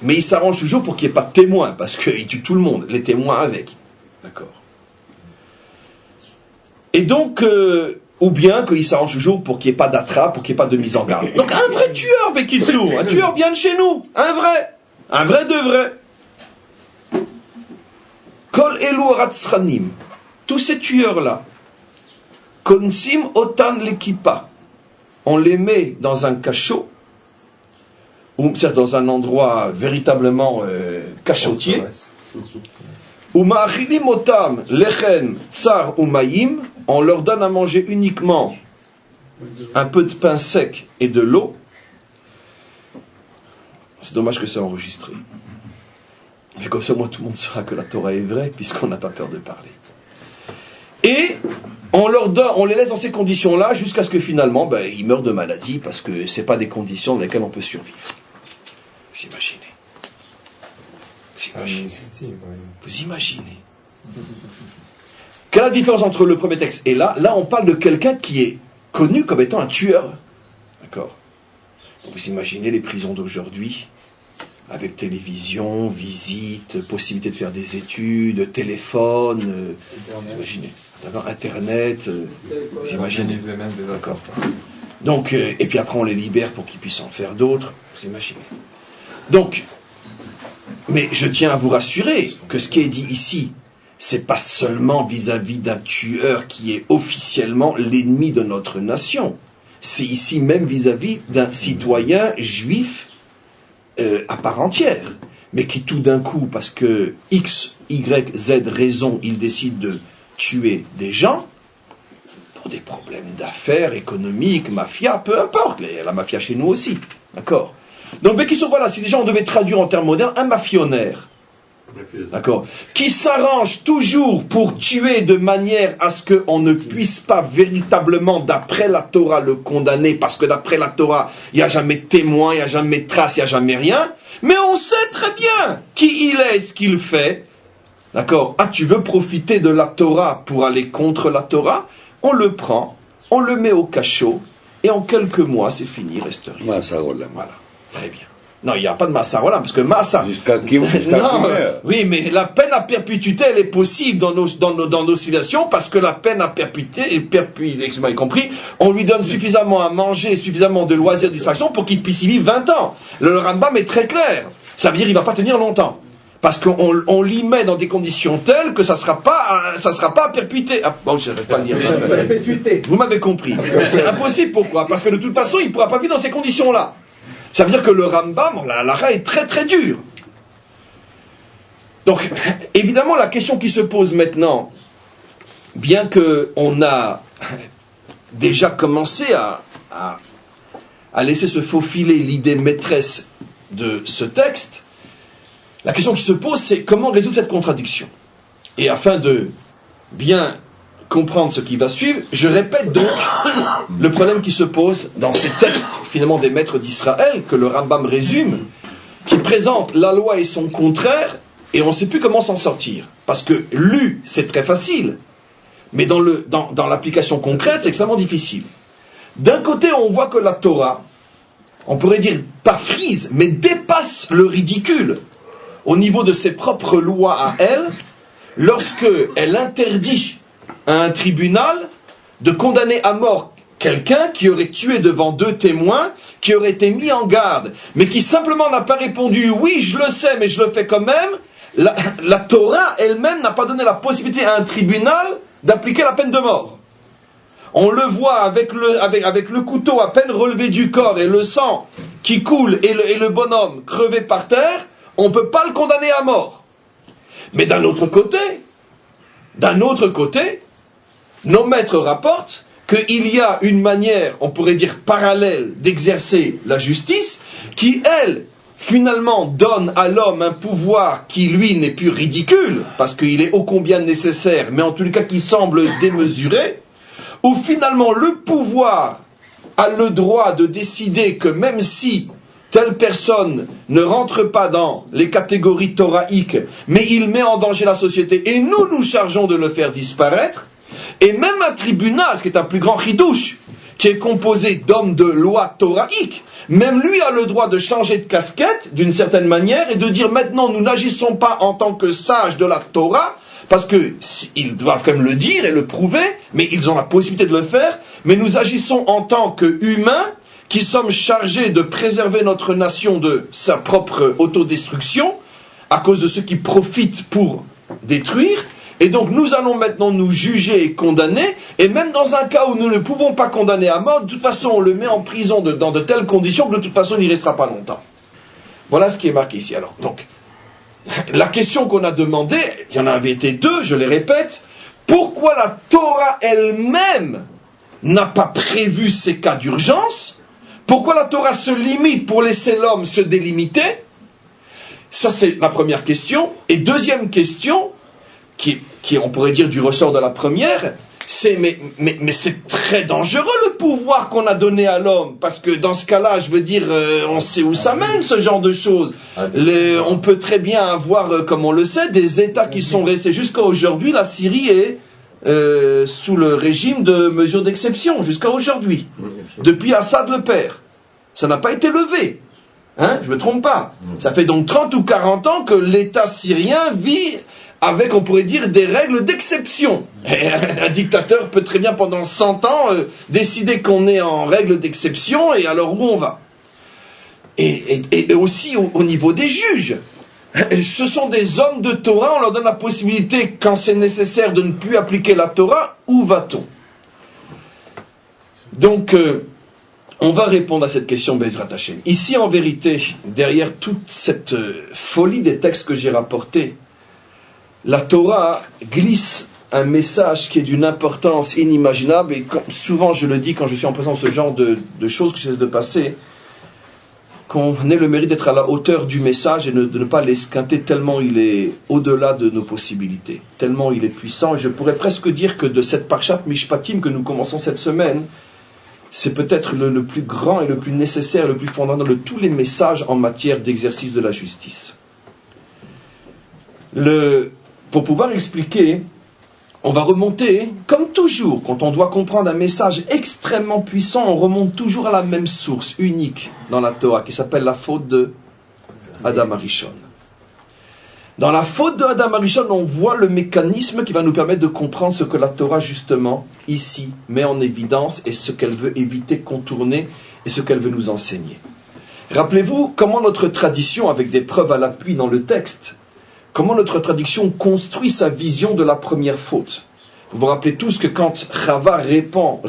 mais il s'arrange toujours pour qu'il n'y ait pas de témoins, parce qu'il tue tout le monde, les témoins avec. D'accord. Et donc, ou bien qu'il s'arrange toujours pour qu'il n'y ait pas d'attrape, pour qu'il n'y ait pas de mise en garde. Donc un vrai tueur, Bekitsu, un tueur bien de chez nous, un vrai de vrai. Kol elu ratzranim, tous ces tueurs-là, konsim otan l'ekipa, on les met dans un cachot, ou c'est dans un endroit véritablement cachotier, ou ma'achilim otam lechen tsar ou maïm, on leur donne à manger uniquement un peu de pain sec et de l'eau. C'est dommage que c'est enregistré. Mais comme ça, moi, tout le monde saura que la Torah est vraie, puisqu'on n'a pas peur de parler. Et on les laisse dans ces conditions-là jusqu'à ce que finalement, ils meurent de maladie, parce que ce n'est pas des conditions dans lesquelles on peut survivre. Vous imaginez. Quelle est la différence entre le premier texte et là? Là, on parle de quelqu'un qui est connu comme étant un tueur. D'accord? Vous imaginez les prisons d'aujourd'hui, avec télévision, visite, possibilité de faire des études, téléphone, imaginez. D'accord, Internet, vous imaginez. D'accord. Donc, et puis après on les libère pour qu'ils puissent en faire d'autres, vous imaginez. Donc, mais je tiens à vous rassurer que ce qui est dit ici, c'est pas seulement vis-à-vis d'un tueur qui est officiellement l'ennemi de notre nation. C'est ici même vis-à-vis d'un citoyen juif à part entière, mais qui tout d'un coup, parce que X, Y, Z raison, il décide de tuer des gens pour des problèmes d'affaires, économiques, mafia, peu importe, la mafia chez nous aussi, d'accord. Donc, voilà, si déjà on devait traduire en termes modernes, un mafionnaire, d'accord, qui s'arrange toujours pour tuer de manière à ce qu'on ne puisse pas véritablement, d'après la Torah, le condamner, parce que d'après la Torah, il n'y a jamais de témoin, il n'y a jamais de trace, il n'y a jamais rien, mais on sait très bien qui il est, ce qu'il fait. D'accord? Ah, tu veux profiter de la Torah pour aller contre la Torah? On le prend, on le met au cachot, et en quelques mois, c'est fini, reste rien. Voilà, très bien. Non, il n'y a pas de Maasarolam, parce que Maasar... Oui, mais la peine à perpétuité, elle est possible dans nos civilisations, parce que la peine à perpétuité, excusez-moi, y compris, on lui donne suffisamment à manger, suffisamment de loisirs, de distraction, pour qu'il puisse y vivre 20 ans. Le Rambam est très clair. Ça veut dire qu'il ne va pas tenir longtemps. Parce qu'on l'y met dans des conditions telles que ça sera pas à perpétuité. Ah, bon, je ne vais pas le dire. Vous m'avez compris. C'est impossible, pourquoi? Parce que de toute façon, il ne pourra pas vivre dans ces conditions-là. Ça veut dire que le Rambam, la halakha est très très dure. Donc, évidemment, la question qui se pose maintenant, bien qu'on a déjà commencé à laisser se faufiler l'idée maîtresse de ce texte, la question qui se pose, c'est comment résoudre cette contradiction. Et afin de bien comprendre ce qui va suivre, je répète donc le problème qui se pose dans ces textes, finalement des maîtres d'Israël, que le Rambam résume, qui présente la loi et son contraire, et on ne sait plus comment s'en sortir. Parce que lu, c'est très facile, mais dans l'application concrète, c'est extrêmement difficile. D'un côté, on voit que la Torah, on pourrait dire pas frise, mais dépasse le ridicule au niveau de ses propres lois à elle, lorsque elle interdit à un tribunal de condamner à mort quelqu'un qui aurait tué devant 2 témoins, qui aurait été mis en garde, mais qui simplement n'a pas répondu « oui, je le sais, mais je le fais quand même », la Torah elle-même n'a pas donné la possibilité à un tribunal d'appliquer la peine de mort. On le voit avec le couteau à peine relevé du corps et le sang qui coule et le bonhomme crevé par terre, on ne peut pas le condamner à mort. Mais d'un autre côté, nos maîtres rapportent qu'il y a une manière, on pourrait dire parallèle, d'exercer la justice, qui, elle, finalement, donne à l'homme un pouvoir qui, lui, n'est plus ridicule, parce qu'il est ô combien nécessaire, mais en tout cas qui semble démesuré, où finalement le pouvoir a le droit de décider que même si telle personne ne rentre pas dans les catégories thoraïques, mais il met en danger la société, et nous nous chargeons de le faire disparaître, et même un tribunal, ce qui est un plus grand chidouche, qui est composé d'hommes de loi thoraïques, même lui a le droit de changer de casquette, d'une certaine manière, et de dire maintenant nous n'agissons pas en tant que sages de la Torah, parce qu'ils doivent quand même le dire et le prouver, mais ils ont la possibilité de le faire, mais nous agissons en tant qu'humains, qui sommes chargés de préserver notre nation de sa propre autodestruction, à cause de ceux qui profitent pour détruire, et donc nous allons maintenant nous juger et condamner, et même dans un cas où nous ne pouvons pas condamner à mort, de toute façon on le met en prison dans de telles conditions que de toute façon il n'y restera pas longtemps. Voilà ce qui est marqué ici. Alors, donc, la question qu'on a demandée, il y en avait été 2, je les répète, pourquoi la Torah elle-même n'a pas prévu ces cas d'urgence? Pourquoi la Torah se limite pour laisser l'homme se délimiter? Ça, c'est la première question. Et deuxième question, qui on pourrait dire du ressort de la première, c'est mais c'est très dangereux le pouvoir qu'on a donné à l'homme, parce que dans ce cas-là, je veux dire, on sait où ça mène ce genre de choses. On peut très bien avoir, comme on le sait, des États qui sont restés jusqu'à aujourd'hui. La Syrie est sous le régime de mesures d'exception jusqu'à aujourd'hui, depuis Assad le père. Ça n'a pas été levé, hein, je me trompe pas. Ça fait donc 30 ou 40 ans que l'État syrien vit avec, on pourrait dire, des règles d'exception. Et un dictateur peut très bien pendant 100 ans décider qu'on est en règle d'exception, et alors où on va? Et aussi au niveau des juges. Ce sont des hommes de Torah, on leur donne la possibilité, quand c'est nécessaire, de ne plus appliquer la Torah. Où va-t-on? Donc, on va répondre à cette question, Bezrat Hashem. Ici, en vérité, derrière toute cette folie des textes que j'ai rapportés, la Torah glisse un message qui est d'une importance inimaginable, et souvent je le dis quand je suis en présence de ce genre de choses qui cessent de passer, qu'on ait le mérite d'être à la hauteur du message et de ne pas l'esquinter tellement il est au-delà de nos possibilités, tellement il est puissant. Et je pourrais presque dire que de cette Parshat Mishpatim que nous commençons cette semaine, c'est peut-être le plus grand et le plus nécessaire, le plus fondamental de tous les messages en matière d'exercice de la justice. pour pouvoir expliquer, on va remonter, comme toujours, quand on doit comprendre un message extrêmement puissant, on remonte toujours à la même source unique dans la Torah, qui s'appelle la faute de Adam Arishon. Dans la faute de Adam Arishon, on voit le mécanisme qui va nous permettre de comprendre ce que la Torah, justement, ici, met en évidence et ce qu'elle veut éviter, contourner et ce qu'elle veut nous enseigner. Rappelez-vous comment notre tradition, avec des preuves à l'appui dans le texte, comment notre tradition construit sa vision de la première faute. Vous vous rappelez tous que quand Chava répond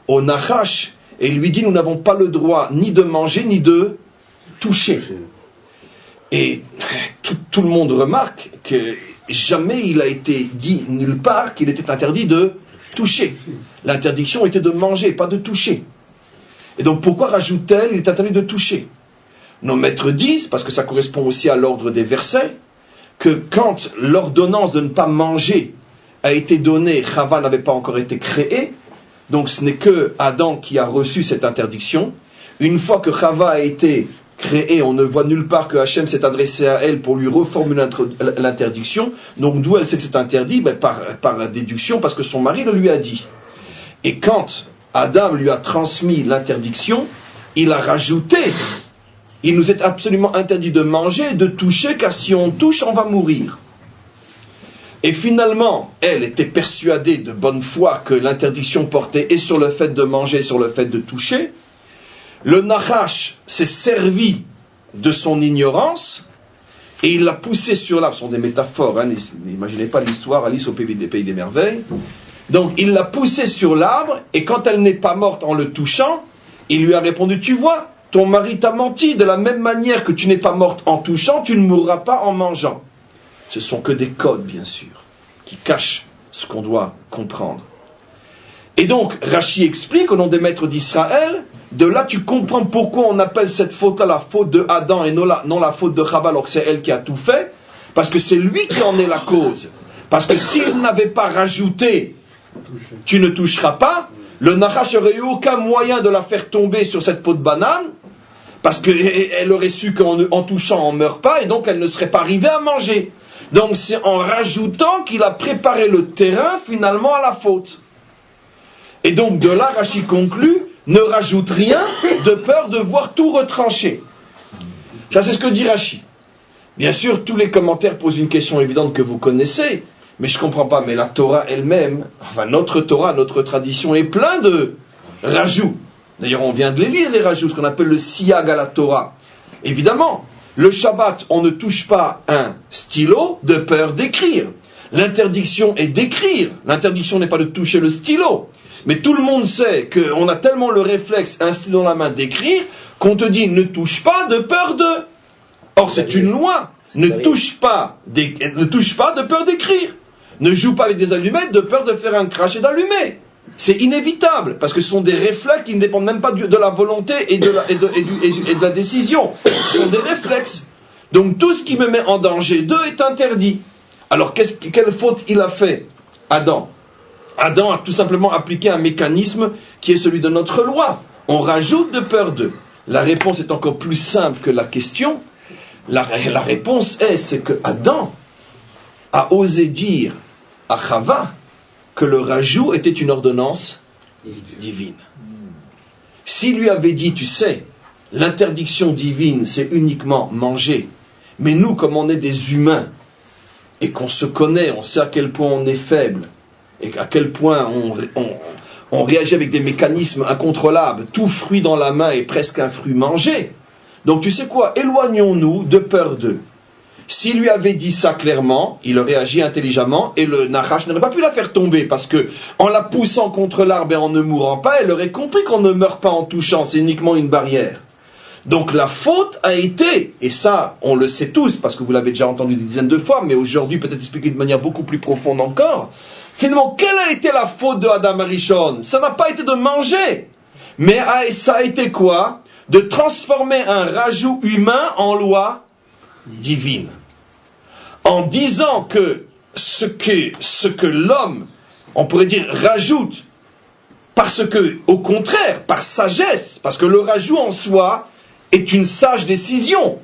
au Nachash et il lui dit « Nous n'avons pas le droit ni de manger ni de toucher ». Et tout le monde remarque que jamais il a été dit nulle part qu'il était interdit de toucher. L'interdiction était de manger, pas de toucher. Et donc pourquoi rajoute-t-elle « Il est interdit de toucher » Nos maîtres disent, parce que ça correspond aussi à l'ordre des versets, que quand l'ordonnance de ne pas manger a été donnée, Chava n'avait pas encore été créée, donc ce n'est que Adam qui a reçu cette interdiction. Une fois que Chava a été créée, on ne voit nulle part que Hachem s'est adressé à elle pour lui reformuler l'interdiction. Donc d'où elle sait que c'est interdit? Par déduction, parce que son mari le lui a dit. Et quand Adam lui a transmis l'interdiction, il a rajouté: il nous est absolument interdit de manger et de toucher, car si on touche, on va mourir. Et finalement, elle était persuadée de bonne foi que l'interdiction portait et sur le fait de manger et sur le fait de toucher. Le Nachash s'est servi de son ignorance et il l'a poussée sur l'arbre. Ce sont des métaphores, n'imaginez pas l'histoire Alice au pays des merveilles. Donc il l'a poussée sur l'arbre et quand elle n'est pas morte en le touchant, il lui a répondu: tu vois, ton mari t'a menti, de la même manière que tu n'es pas morte en touchant, tu ne mourras pas en mangeant. Ce sont que des codes, bien sûr, qui cachent ce qu'on doit comprendre. Et donc, Rashi explique, au nom des maîtres d'Israël, de là tu comprends pourquoi on appelle cette faute-là la faute de Adam et non la faute de Chava, alors que c'est elle qui a tout fait, parce que c'est lui qui en est la cause. Parce que s'il n'avait pas rajouté « tu ne toucheras pas », le Nachash n'aurait eu aucun moyen de la faire tomber sur cette peau de banane, parce qu'elle aurait su qu'en touchant on ne meurt pas, et donc elle ne serait pas arrivée à manger. Donc c'est en rajoutant qu'il a préparé le terrain finalement à la faute. Et donc de là, Rashi conclut: ne rajoute rien de peur de voir tout retranché. Ça c'est ce que dit Rashi. Bien sûr, tous les commentaires posent une question évidente que vous connaissez, mais je ne comprends pas. Mais la Torah elle-même, enfin notre Torah, notre tradition est plein de rajouts. D'ailleurs, on vient de les lire, les rajouts, ce qu'on appelle le siyag à la Torah. Évidemment, le Shabbat, on ne touche pas un stylo de peur d'écrire. L'interdiction est d'écrire. L'interdiction n'est pas de toucher le stylo. Mais tout le monde sait qu'on a tellement le réflexe, un stylo dans la main, d'écrire, qu'on te dit ne touche pas de peur de... Or, c'est une loi. Ne touche pas de peur d'écrire. Ne joue pas avec des allumettes de peur de faire un crachet d'allumé. C'est inévitable, parce que ce sont des réflexes qui ne dépendent même pas de la volonté et de la décision. Ce sont des réflexes. Donc tout ce qui me met en danger d'eux est interdit. Alors quelle faute il a fait, Adam? Adam a tout simplement appliqué un mécanisme qui est celui de notre loi. On rajoute de peur d'eux. La réponse est encore plus simple que la question. La réponse c'est que Adam a osé dire à Chava que le rajout était une ordonnance divine. S'il lui avait dit, tu sais, l'interdiction divine, c'est uniquement manger, mais nous, comme on est des humains, et qu'on se connaît, on sait à quel point on est faible, et à quel point on réagit avec des mécanismes incontrôlables, tout fruit dans la main est presque un fruit mangé. Donc tu sais quoi, éloignons-nous de peur d'eux. S'il lui avait dit ça clairement, il aurait agi intelligemment et le Nachash n'aurait pas pu la faire tomber parce que en la poussant contre l'arbre et en ne mourant pas, elle aurait compris qu'on ne meurt pas en touchant, c'est uniquement une barrière. Donc la faute a été, et ça on le sait tous parce que vous l'avez déjà entendu des dizaines de fois, mais aujourd'hui peut-être expliqué de manière beaucoup plus profonde encore, finalement quelle a été la faute de Adam Arishon? Ça n'a pas été de manger, mais ça a été quoi? De transformer un rajout humain en loi divine. En disant que ce que l'homme, on pourrait dire, rajoute, parce que, au contraire, par sagesse, parce que le rajout en soi est une sage décision.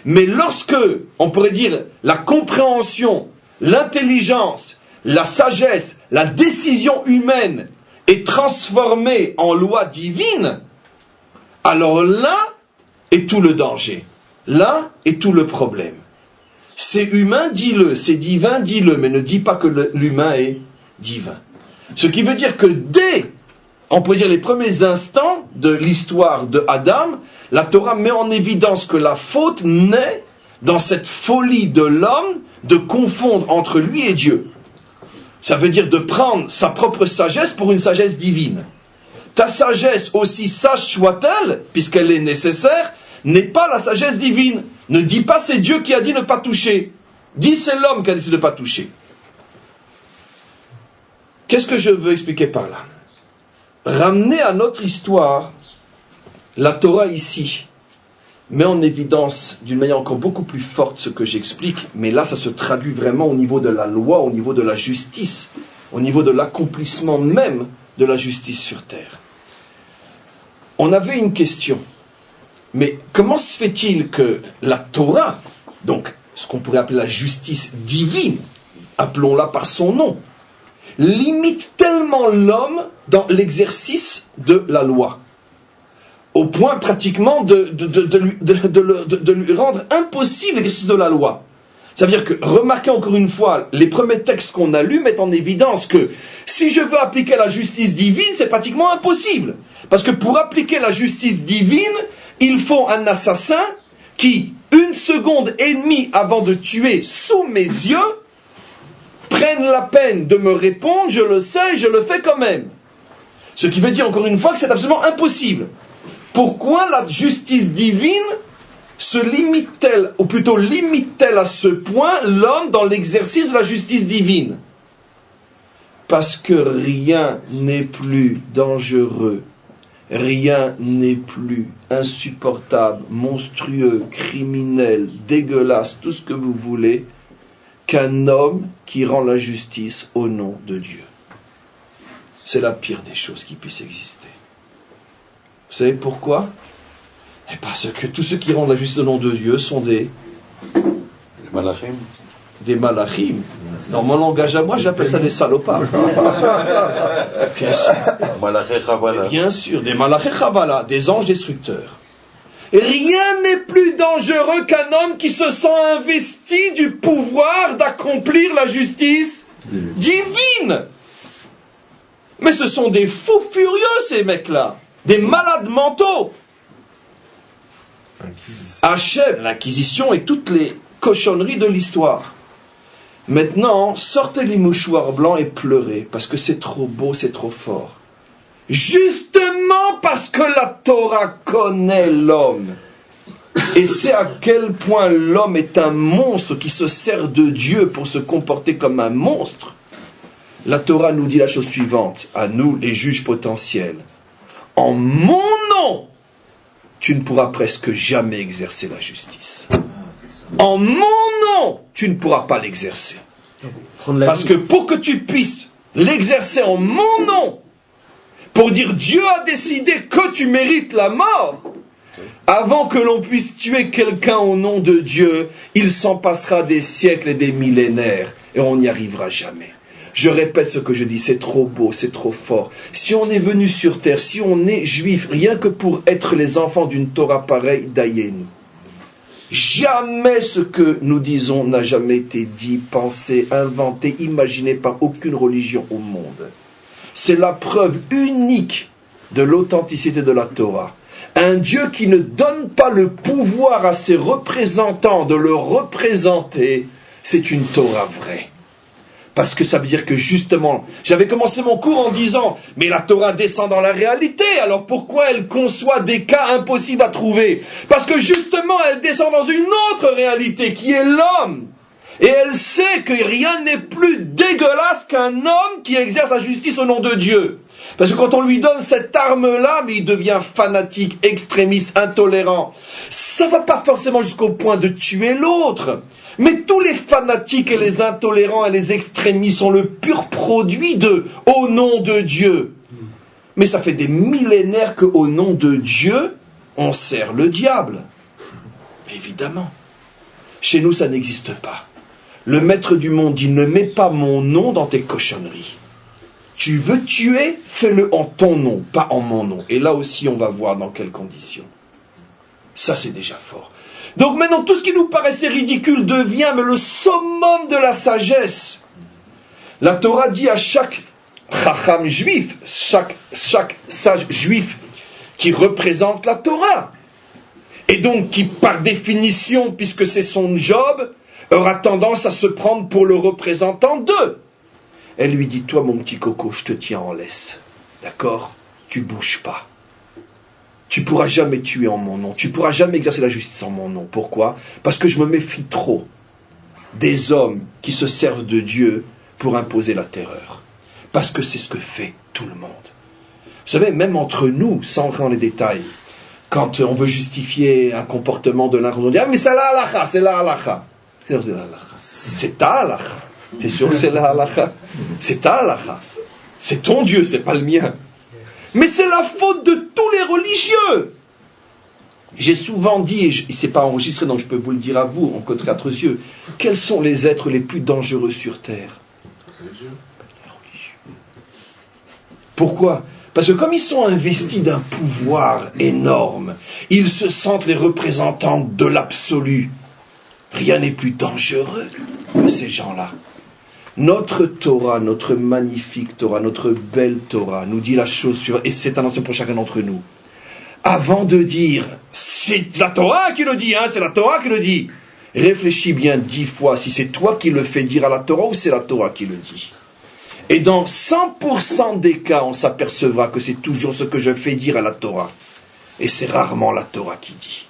Mais lorsque, on pourrait dire, la compréhension l'intelligence, la sagesse, la décision humaine est transformée en loi divine, alors là est tout le danger. Là est tout le problème. C'est humain, dis-le. C'est divin, dis-le. Mais ne dis pas que l'humain est divin. Ce qui veut dire que dès, on pourrait dire, les premiers instants de l'histoire de Adam, la Torah met en évidence que la faute naît dans cette folie de l'homme de confondre entre lui et Dieu. Ça veut dire de prendre sa propre sagesse pour une sagesse divine. Ta sagesse, aussi sage soit-elle, puisqu'elle est nécessaire, n'est pas la sagesse divine. Ne dis pas c'est Dieu qui a dit ne pas toucher. Dis c'est l'homme qui a décidé de ne pas toucher. Qu'est-ce que je veux expliquer par là? Ramener à notre histoire, la Torah ici met en évidence d'une manière encore beaucoup plus forte ce que j'explique, mais là ça se traduit vraiment au niveau de la loi, au niveau de la justice, au niveau de l'accomplissement même de la justice sur terre. On avait une question, mais comment se fait-il que la Torah, donc ce qu'on pourrait appeler la justice divine, appelons-la par son nom, limite tellement l'homme dans l'exercice de la loi, au point pratiquement de lui rendre impossible l'exercice de la loi. Ça veut dire que, remarquez encore une fois, les premiers textes qu'on a lus mettent en évidence que si je veux appliquer la justice divine, c'est pratiquement impossible. Parce que pour appliquer la justice divine, il faut un assassin qui, 1 seconde et demie avant de tuer sous mes yeux, prenne la peine de me répondre, je le sais, je le fais quand même. Ce qui veut dire encore une fois que c'est absolument impossible. Pourquoi la justice divine se limite-t-elle, ou plutôt limite-t-elle à ce point l'homme dans l'exercice de la justice divine? Parce que rien n'est plus dangereux, rien n'est plus insupportable, monstrueux, criminel, dégueulasse, tout ce que vous voulez, qu'un homme qui rend la justice au nom de Dieu. C'est la pire des choses qui puissent exister. Vous savez pourquoi? Parce que tous ceux qui rendent la justice au nom de Dieu sont des malachim. Des malachim. Dans mon langage à moi, j'appelle ça des salopards. Bien sûr. Bien sûr, des malachim chavala, des anges destructeurs. Et rien n'est plus dangereux qu'un homme qui se sent investi du pouvoir d'accomplir la justice divine. Mais ce sont des fous furieux, ces mecs-là. Des malades mentaux. Hachem, l'Inquisition et toutes les cochonneries de l'histoire. Maintenant, sortez les mouchoirs blancs et pleurez, parce que c'est trop beau, c'est trop fort. Justement parce que la Torah connaît l'homme et sait à quel point l'homme est un monstre qui se sert de Dieu pour se comporter comme un monstre, la Torah nous dit la chose suivante, à nous les juges potentiels. En mon nom, tu ne pourras presque jamais exercer la justice. En mon nom, tu ne pourras pas l'exercer. Parce que pour que tu puisses l'exercer en mon nom, pour dire Dieu a décidé que tu mérites la mort, avant que l'on puisse tuer quelqu'un au nom de Dieu, il s'en passera des siècles et des millénaires, et on n'y arrivera jamais. Je répète ce que je dis, c'est trop beau, c'est trop fort. Si on est venu sur terre, si on est juif, rien que pour être les enfants d'une Torah pareille, daïez-nous. Jamais ce que nous disons n'a jamais été dit, pensé, inventé, imaginé par aucune religion au monde. C'est la preuve unique de l'authenticité de la Torah. Un Dieu qui ne donne pas le pouvoir à ses représentants de le représenter, c'est une Torah vraie. Parce que ça veut dire que justement, j'avais commencé mon cours en disant, mais la Torah descend dans la réalité, alors pourquoi elle conçoit des cas impossibles à trouver? Parce que justement, elle descend dans une autre réalité qui est l'homme. Et elle sait que rien n'est plus dégueulasse qu'un homme qui exerce la justice au nom de Dieu. Parce que quand on lui donne cette arme-là, mais il devient fanatique, extrémiste, intolérant. Ça ne va pas forcément jusqu'au point de tuer l'autre. Mais tous les fanatiques et les intolérants et les extrémistes sont le pur produit de « au nom de Dieu ». Mais ça fait des millénaires qu'au nom de Dieu, on sert le diable. Évidemment. Chez nous, ça n'existe pas. Le maître du monde dit, ne mets pas mon nom dans tes cochonneries. Tu veux tuer, fais-le en ton nom, pas en mon nom. Et là aussi, on va voir dans quelles conditions. Ça, c'est déjà fort. Donc maintenant, tout ce qui nous paraissait ridicule devient mais le summum de la sagesse. La Torah dit à chaque chacham juif, chaque sage juif qui représente la Torah, et donc qui, par définition, puisque c'est son job, aura tendance à se prendre pour le représentant d'eux. Elle lui dit, toi mon petit coco, je te tiens en laisse. D'accord? Tu bouges pas. Tu pourras jamais tuer en mon nom. Tu pourras jamais exercer la justice en mon nom. Pourquoi? Parce que je me méfie trop des hommes qui se servent de Dieu pour imposer la terreur. Parce que c'est ce que fait tout le monde. Vous savez, même entre nous, sans rentrer dans les détails, quand on veut justifier un comportement de l'un, on dit, ah mais c'est la halakha, c'est la halakha. C'est ta halakha. T'es sûr que c'est la halakha? C'est ta halakha. C'est ton Dieu, c'est pas le mien. Mais c'est la faute de tous les religieux. J'ai souvent dit, et c'est pas enregistré, donc je peux vous le dire à vous, en contre 4 yeux, quels sont les êtres les plus dangereux sur Terre? Les religieux. Pourquoi? Parce que comme ils sont investis d'un pouvoir énorme, ils se sentent les représentants de l'absolu. Rien n'est plus dangereux que ces gens-là. Notre Torah, notre magnifique Torah, notre belle Torah, nous dit la chose suivante, et c'est un enseignement pour chacun d'entre nous. Avant de dire, c'est la Torah qui le dit, c'est la Torah qui le dit, réfléchis bien 10 fois si c'est toi qui le fais dire à la Torah ou c'est la Torah qui le dit. Et dans 100% des cas, on s'apercevra que c'est toujours ce que je fais dire à la Torah. Et c'est rarement la Torah qui dit.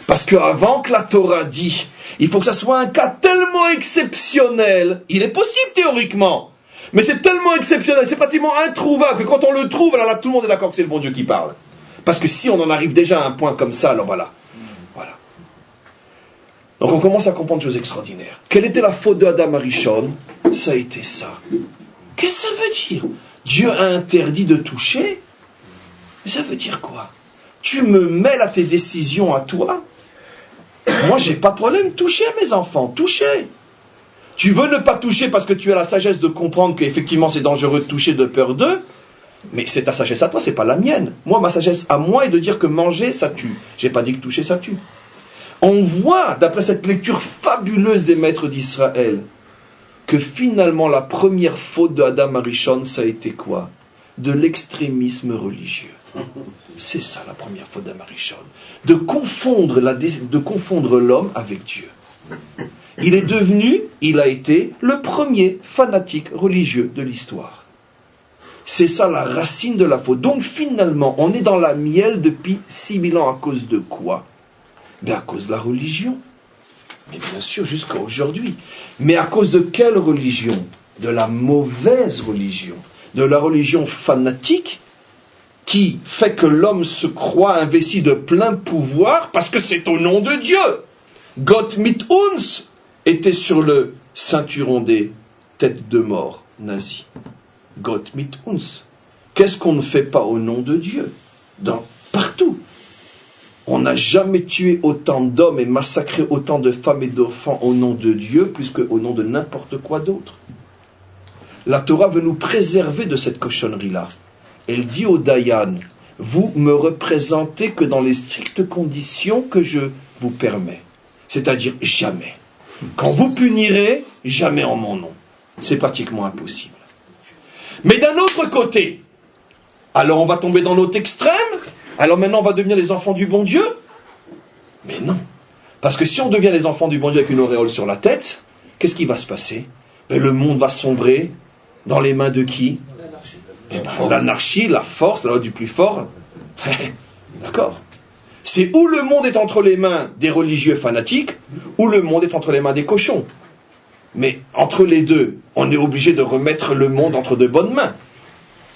Parce qu'avant que la Torah dit, il faut que ça soit un cas tellement exceptionnel. Il est possible théoriquement, mais c'est tellement exceptionnel, c'est pratiquement introuvable que quand on le trouve, alors là tout le monde est d'accord que c'est le bon Dieu qui parle. Parce que si on en arrive déjà à un point comme ça, alors voilà. Donc on commence à comprendre des choses extraordinaires. Quelle était la faute de Adam Arishon? Ça a été ça. Qu'est-ce que ça veut dire? Dieu a interdit de toucher? Mais ça veut dire quoi? Tu me mêles à tes décisions à toi? Moi, j'ai pas de problème. Toucher mes enfants, toucher. Tu veux ne pas toucher parce que tu as la sagesse de comprendre qu'effectivement c'est dangereux de toucher de peur d'eux, mais c'est ta sagesse à toi, c'est pas la mienne. Moi, ma sagesse à moi est de dire que manger, ça tue. J'ai pas dit que toucher, ça tue. On voit, d'après cette lecture fabuleuse des maîtres d'Israël, que finalement la première faute de Adam Arishon, ça a été quoi? De l'extrémisme religieux. C'est ça la première faute d'Adam Arishon. De confondre l'homme avec Dieu. Il a été le premier fanatique religieux de l'histoire. C'est ça la racine de la faute. Donc finalement, on est dans la miel depuis 6000 ans à cause de quoi? À cause de la religion. Mais bien sûr, jusqu'à aujourd'hui. Mais à cause de quelle religion? De la mauvaise religion. De la religion fanatique qui fait que l'homme se croit investi de plein pouvoir parce que c'est au nom de Dieu. Gott mit uns était sur le ceinturon des têtes de mort nazis. Gott mit uns. Qu'est-ce qu'on ne fait pas au nom de Dieu? Partout. On n'a jamais tué autant d'hommes et massacré autant de femmes et d'enfants au nom de Dieu plus qu'au nom de n'importe quoi d'autre. La Torah veut nous préserver de cette cochonnerie-là. Elle dit au Dayan, vous me représentez que dans les strictes conditions que je vous permets. C'est-à-dire jamais. Quand vous punirez, jamais en mon nom. C'est pratiquement impossible. Mais d'un autre côté, alors on va tomber dans l'autre extrême, alors maintenant on va devenir les enfants du bon Dieu? Mais non. Parce que si on devient les enfants du bon Dieu avec une auréole sur la tête, qu'est-ce qui va se passer? Le monde va sombrer dans les mains de qui? L'anarchie, la force, la loi du plus fort. D'accord? C'est où le monde est entre les mains des religieux fanatiques, ou le monde est entre les mains des cochons. Mais entre les deux, on est obligé de remettre le monde entre de bonnes mains.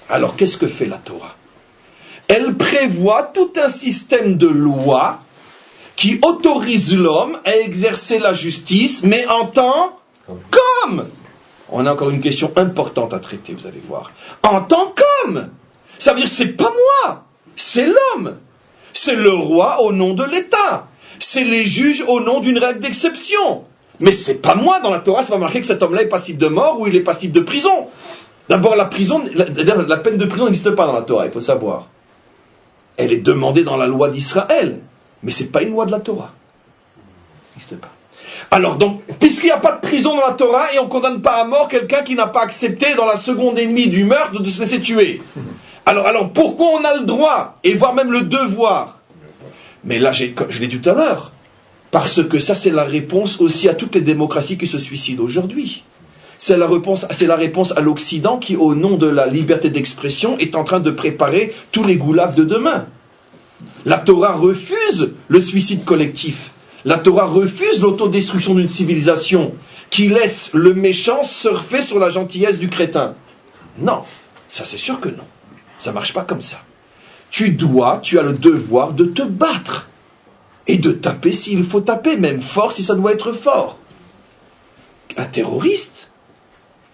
Alors qu'est-ce que fait la Torah? Elle prévoit tout un système de lois qui autorise l'homme à exercer la justice, mais en tant qu'homme. On a encore une question importante à traiter, vous allez voir. En tant qu'homme. Ça veut dire que c'est pas moi, c'est l'homme. C'est le roi au nom de l'État. C'est les juges au nom d'une règle d'exception. Mais c'est pas moi, dans la Torah, c'est pas marqué que cet homme-là est passible de mort ou il est passible de prison. D'abord, la peine de prison n'existe pas dans la Torah, il faut savoir. Elle est demandée dans la loi d'Israël, mais c'est pas une loi de la Torah. Il n'existe pas. Alors donc, puisqu'il n'y a pas de prison dans la Torah et on ne condamne pas à mort quelqu'un qui n'a pas accepté dans la seconde et demie du meurtre de se laisser tuer. Alors pourquoi on a le droit et voire même le devoir? Mais là, je l'ai dit tout à l'heure, parce que ça c'est la réponse aussi à toutes les démocraties qui se suicident aujourd'hui. C'est la réponse à l'Occident qui, au nom de la liberté d'expression, est en train de préparer tous les goulags de demain. La Torah refuse le suicide collectif. La Torah refuse l'autodestruction d'une civilisation qui laisse le méchant surfer sur la gentillesse du crétin. Non, ça c'est sûr que non. Ça ne marche pas comme ça. Tu as le devoir de te battre et de taper s'il faut taper, même fort si ça doit être fort. Un terroriste,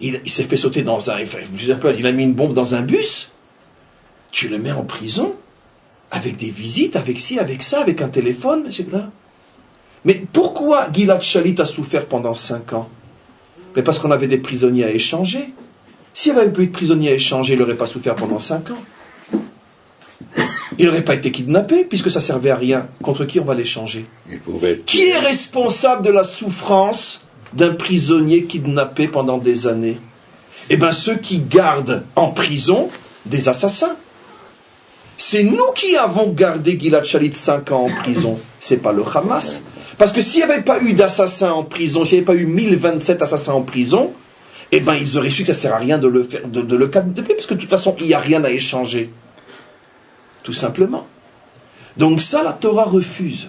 il s'est fait sauter il a mis une bombe dans un bus, tu le mets en prison, avec des visites, avec ci, avec ça, avec un téléphone, etc. Mais pourquoi Gilad Shalit a souffert pendant 5 ans? Mais parce qu'on avait des prisonniers à échanger. S'il n'y avait plus de prisonniers à échanger, il n'aurait pas souffert pendant 5 ans. Il n'aurait pas été kidnappé, puisque ça ne servait à rien. Contre qui on va l'échanger? Qui est responsable de la souffrance d'un prisonnier kidnappé pendant des années? Eh bien, ceux qui gardent en prison des assassins. C'est nous qui avons gardé Gilad Shalit 5 ans en prison. C'est pas le Hamas. Parce que s'il n'y avait pas eu d'assassins en prison, s'il n'y avait pas eu 1027 assassins en prison, eh bien, ils auraient su que ça ne sert à rien de le kidnapper, parce que de toute façon, il n'y a rien à échanger. Tout simplement. Donc ça, la Torah refuse.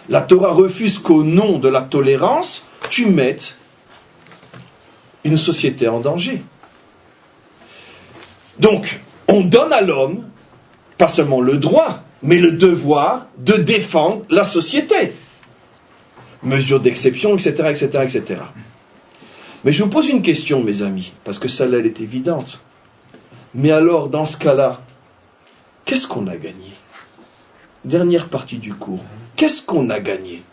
La Torah refuse qu'au nom de la tolérance, tu mettes une société en danger. Donc, on donne à l'homme, pas seulement le droit, mais le devoir de défendre la société. Mesures d'exception, etc., etc., etc. Mais je vous pose une question, mes amis, parce que celle-là, elle est évidente. Mais alors, dans ce cas-là, qu'est-ce qu'on a gagné? Dernière partie du cours. Qu'est-ce qu'on a gagné?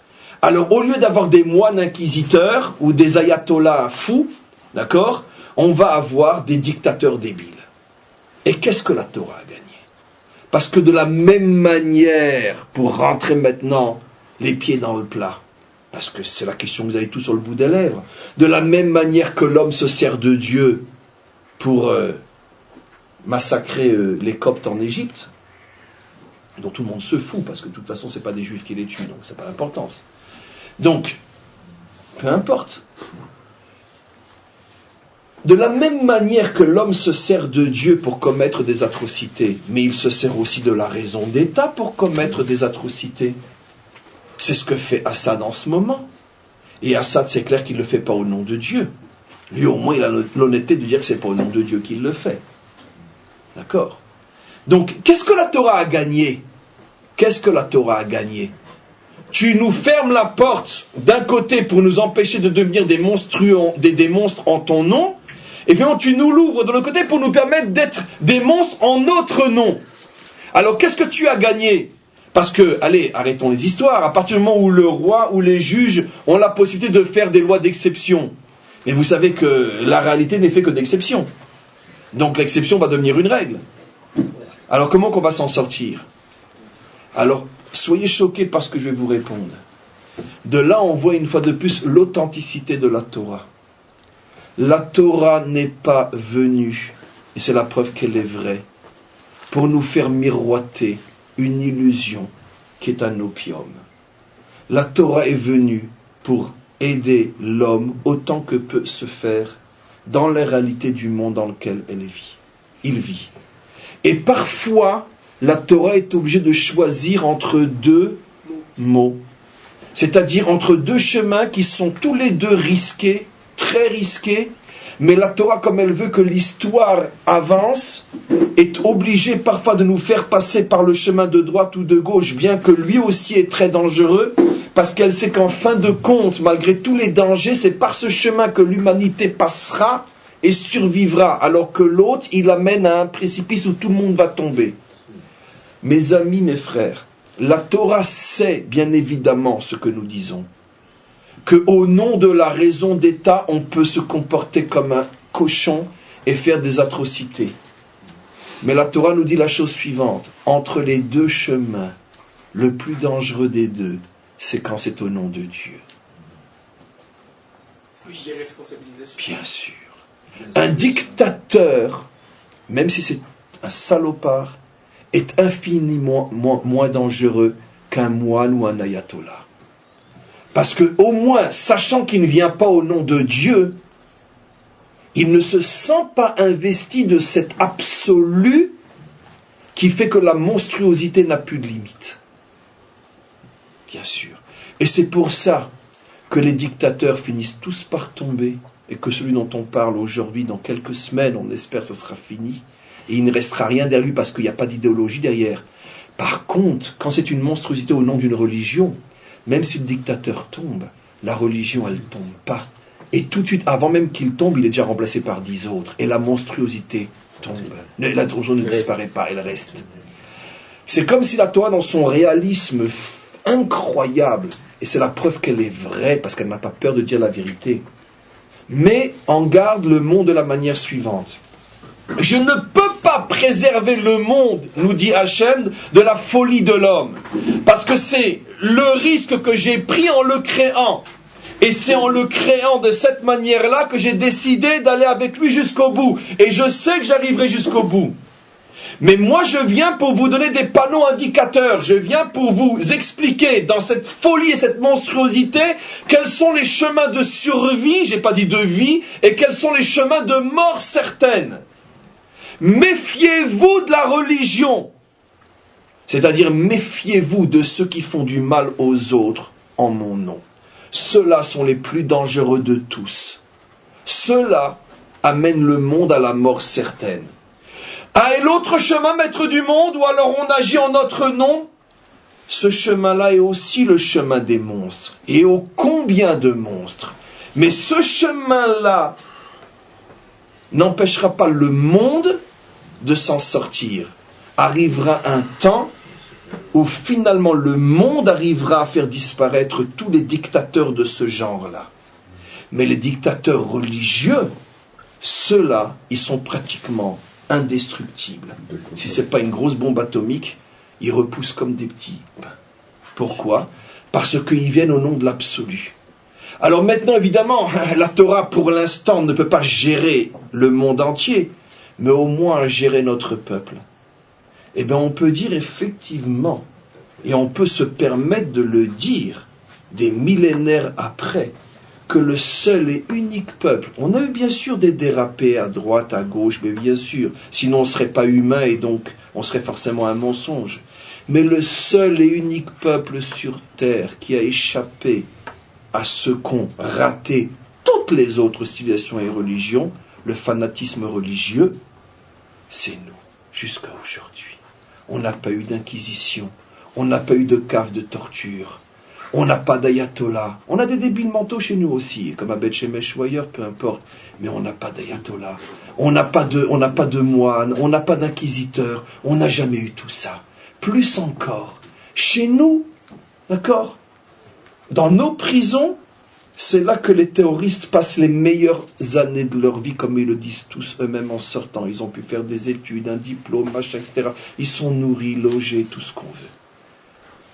Alors, au lieu d'avoir des moines inquisiteurs ou des ayatollahs fous, d'accord, on va avoir des dictateurs débiles. Et qu'est-ce que la Torah a gagné? Parce que de la même manière, pour rentrer maintenant les pieds dans le plat, parce que c'est la question que vous avez tous sur le bout des lèvres, de la même manière que l'homme se sert de Dieu pour massacrer les Coptes en Égypte, dont tout le monde se fout, parce que de toute façon, ce n'est pas des Juifs qui les tuent, donc ça n'a pas d'importance. Donc, peu importe. De la même manière que l'homme se sert de Dieu pour commettre des atrocités, mais il se sert aussi de la raison d'État pour commettre des atrocités. C'est ce que fait Assad en ce moment. Et Assad, c'est clair qu'il ne le fait pas au nom de Dieu. Lui, au moins, il a l'honnêteté de dire que ce n'est pas au nom de Dieu qu'il le fait. D'accord? Donc, qu'est-ce que la Torah a gagné? Qu'est-ce que la Torah a gagné? Tu nous fermes la porte d'un côté pour nous empêcher de devenir des monstres en ton nom, et puis tu nous l'ouvres de l'autre côté pour nous permettre d'être des monstres en notre nom. Alors, qu'est-ce que tu as gagné? Parce que, allez, arrêtons les histoires, à partir du moment où le roi ou les juges ont la possibilité de faire des lois d'exception, et vous savez que la réalité n'est faite que d'exception. Donc l'exception va devenir une règle. Alors comment qu'on va s'en sortir? Alors, soyez choqués par ce que je vais vous répondre. De là, on voit une fois de plus l'authenticité de la Torah. La Torah n'est pas venue, et c'est la preuve qu'elle est vraie, pour nous faire miroiter une illusion qui est un opium. La Torah est venue pour aider l'homme autant que peut se faire dans la réalité du monde dans lequel il vit. Et parfois, la Torah est obligée de choisir entre deux mots, c'est-à-dire entre deux chemins qui sont tous les deux risqués, très risqués, mais la Torah, comme elle veut que l'histoire avance, est obligée parfois de nous faire passer par le chemin de droite ou de gauche, bien que lui aussi est très dangereux, parce qu'elle sait qu'en fin de compte, malgré tous les dangers, c'est par ce chemin que l'humanité passera et survivra, alors que l'autre, il amène à un précipice où tout le monde va tomber. Mes amis, mes frères, la Torah sait bien évidemment ce que nous disons. qu'au nom de la raison d'État, on peut se comporter comme un cochon et faire des atrocités. Mais la Torah nous dit la chose suivante. Entre les deux chemins, le plus dangereux des deux, c'est quand c'est au nom de Dieu. Oui. Bien sûr. Un dictateur, même si c'est un salopard, est infiniment moins dangereux qu'un moine ou un ayatollah. Parce que, au moins, sachant qu'il ne vient pas au nom de Dieu, il ne se sent pas investi de cet absolu qui fait que la monstruosité n'a plus de limite. Bien sûr. Et c'est pour ça que les dictateurs finissent tous par tomber et que celui dont on parle aujourd'hui, dans quelques semaines, on espère que ce sera fini, et il ne restera rien derrière lui parce qu'il n'y a pas d'idéologie derrière. Par contre, quand c'est une monstruosité au nom d'une religion, même si le dictateur tombe, la religion, elle ne tombe pas. Et tout de suite, avant même qu'il tombe, il est déjà remplacé par 10 autres. Et la monstruosité tombe. La monstruosité ne disparaît pas, elle reste. C'est comme si la Torah, dans son réalisme incroyable, et c'est la preuve qu'elle est vraie, parce qu'elle n'a pas peur de dire la vérité, met en garde le monde de la manière suivante. Je ne peux pas préserver le monde, nous dit Hachem, de la folie de l'homme. Parce que c'est le risque que j'ai pris en le créant. Et c'est en le créant de cette manière-là que j'ai décidé d'aller avec lui jusqu'au bout. Et je sais que j'arriverai jusqu'au bout. Mais moi, je viens pour vous donner des panneaux indicateurs. Je viens pour vous expliquer, dans cette folie et cette monstruosité, quels sont les chemins de survie, j'ai pas dit de vie, et quels sont les chemins de mort certaine. Méfiez-vous de la religion. C'est-à-dire, méfiez-vous de ceux qui font du mal aux autres en mon nom. Ceux-là sont les plus dangereux de tous. Ceux-là amènent le monde à la mort certaine. Ah, et l'autre chemin, maître du monde, ou alors on agit en notre nom? Ce chemin-là est aussi le chemin des monstres. Et ô combien de monstres! Mais ce chemin-là n'empêchera pas le monde de s'en sortir. Arrivera un temps où finalement le monde arrivera à faire disparaître tous les dictateurs de ce genre-là. Mais les dictateurs religieux, ceux-là, ils sont pratiquement indestructibles. Si ce n'est pas une grosse bombe atomique, ils repoussent comme des petits. Pourquoi? Parce qu'ils viennent au nom de l'absolu. Alors maintenant, évidemment, la Torah, pour l'instant, ne peut pas gérer le monde entier, mais au moins gérer notre peuple. Eh bien, on peut dire effectivement, et on peut se permettre de le dire, des millénaires après, que le seul et unique peuple, on a eu bien sûr des dérapés à droite, à gauche, mais bien sûr, sinon on ne serait pas humain et donc on serait forcément un mensonge. Mais le seul et unique peuple sur terre qui a échappé à ce qu'ont raté toutes les autres civilisations et religions, le fanatisme religieux, c'est nous, jusqu'à aujourd'hui. On n'a pas eu d'inquisition, on n'a pas eu de cave de torture, on n'a pas d'ayatollah. On a des débiles mentaux chez nous aussi, comme à Beth Shemesh ou ailleurs, peu importe, mais on n'a pas d'ayatollah, on n'a pas de moine, on n'a pas d'inquisiteur, on n'a jamais eu tout ça. Plus encore, chez nous, d'accord, dans nos prisons, c'est là que les terroristes passent les meilleures années de leur vie, comme ils le disent tous eux-mêmes en sortant. Ils ont pu faire des études, un diplôme, machin, etc. Ils sont nourris, logés, tout ce qu'on veut.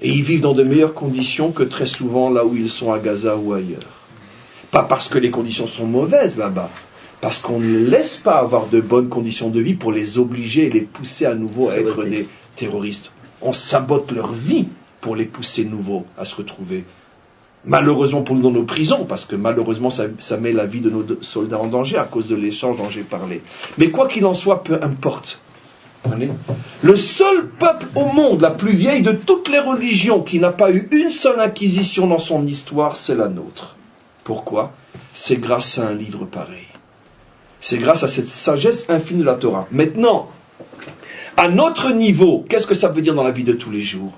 Et ils vivent dans de meilleures conditions que très souvent là où ils sont à Gaza ou ailleurs. Pas parce que les conditions sont mauvaises là-bas, parce qu'on ne laisse pas avoir de bonnes conditions de vie pour les obliger et les pousser à nouveau à être des terroristes. On sabote leur vie pour les pousser nouveau à se retrouver. Malheureusement pour nous dans nos prisons, parce que malheureusement ça met la vie de nos soldats en danger à cause de l'échange dont j'ai parlé. Mais quoi qu'il en soit, peu importe. Le seul peuple au monde, la plus vieille de toutes les religions, qui n'a pas eu une seule inquisition dans son histoire, c'est la nôtre. Pourquoi? C'est grâce à un livre pareil. C'est grâce à cette sagesse infinie de la Torah. Maintenant, à notre niveau, qu'est-ce que ça veut dire dans la vie de tous les jours?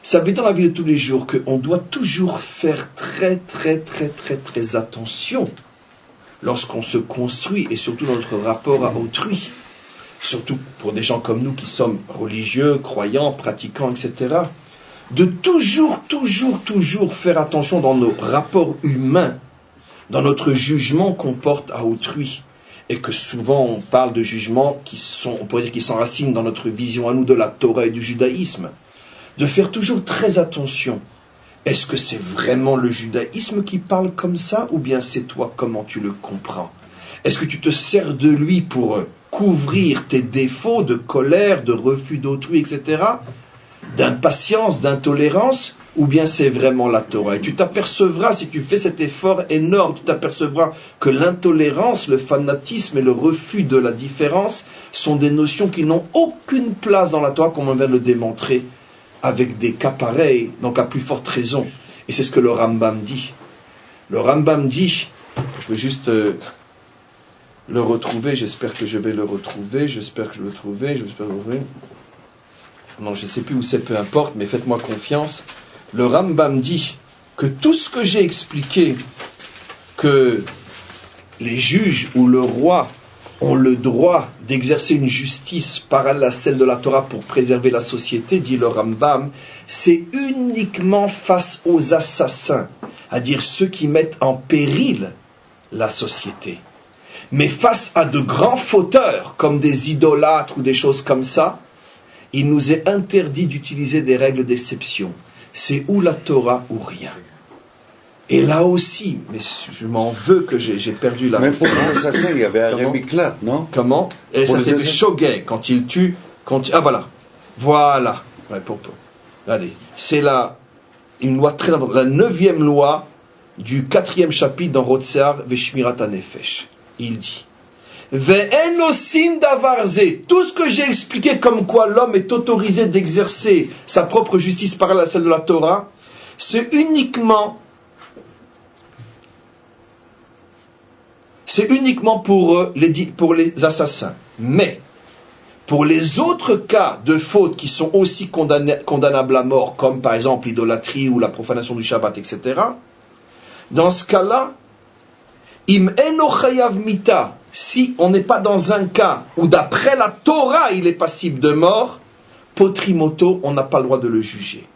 Ça veut dire dans la vie de tous les jours qu'on doit toujours faire très attention lorsqu'on se construit et surtout dans notre rapport à autrui. Surtout pour des gens comme nous qui sommes religieux, croyants, pratiquants, etc. de toujours faire attention dans nos rapports humains, dans notre jugement qu'on porte à autrui. Et que souvent on parle de jugements qui s'enracinent dans notre vision à nous de la Torah et du judaïsme. De faire toujours très attention. Est-ce que c'est vraiment le judaïsme qui parle comme ça, ou bien c'est toi, comment tu le comprends? Est-ce que tu te sers de lui pour couvrir tes défauts de colère, de refus d'autrui, etc., d'impatience, d'intolérance, ou bien c'est vraiment la Torah? Et tu t'apercevras, si tu fais cet effort énorme, tu t'apercevras que l'intolérance, le fanatisme et le refus de la différence sont des notions qui n'ont aucune place dans la Torah, comme on vient de le démontrer avec des cas pareils, donc à plus forte raison. Et c'est ce que le Rambam dit. Le Rambam dit, je veux juste le retrouver, j'espère que je vais le retrouver, non, je ne sais plus où c'est, peu importe, mais faites-moi confiance. Le Rambam dit que tout ce que j'ai expliqué, que les juges ou le roi ont le droit d'exercer une justice parallèle à celle de la Torah pour préserver la société, dit le Rambam, c'est uniquement face aux assassins, c'est-à-dire ceux qui mettent en péril la société. Mais face à de grands fauteurs, comme des idolâtres ou des choses comme ça, il nous est interdit d'utiliser des règles d'exception. C'est ou la Torah ou rien. Et là aussi, mais je m'en veux que j'ai perdu la... Même pour les assassins, il y avait un remiclat, non? Comment? Et ça c'est Shogeg, quand il tue... Ah voilà. Voilà. Ouais, Regardez. C'est une loi très importante. La 9e loi du 4e chapitre dans Rotsear Veshmirat HaNefesh. Il dit... Ve'enosim davarze, tout ce que j'ai expliqué comme quoi l'homme est autorisé d'exercer sa propre justice parallèle à celle de la Torah, c'est uniquement pour les assassins. Mais pour les autres cas de fautes qui sont aussi condamnables à mort, comme par exemple l'idolâtrie ou la profanation du Shabbat, etc., dans ce cas-là, im eno chayav mita, si on n'est pas dans un cas où d'après la Torah il est passible de mort, potrimoto, on n'a pas le droit de le juger.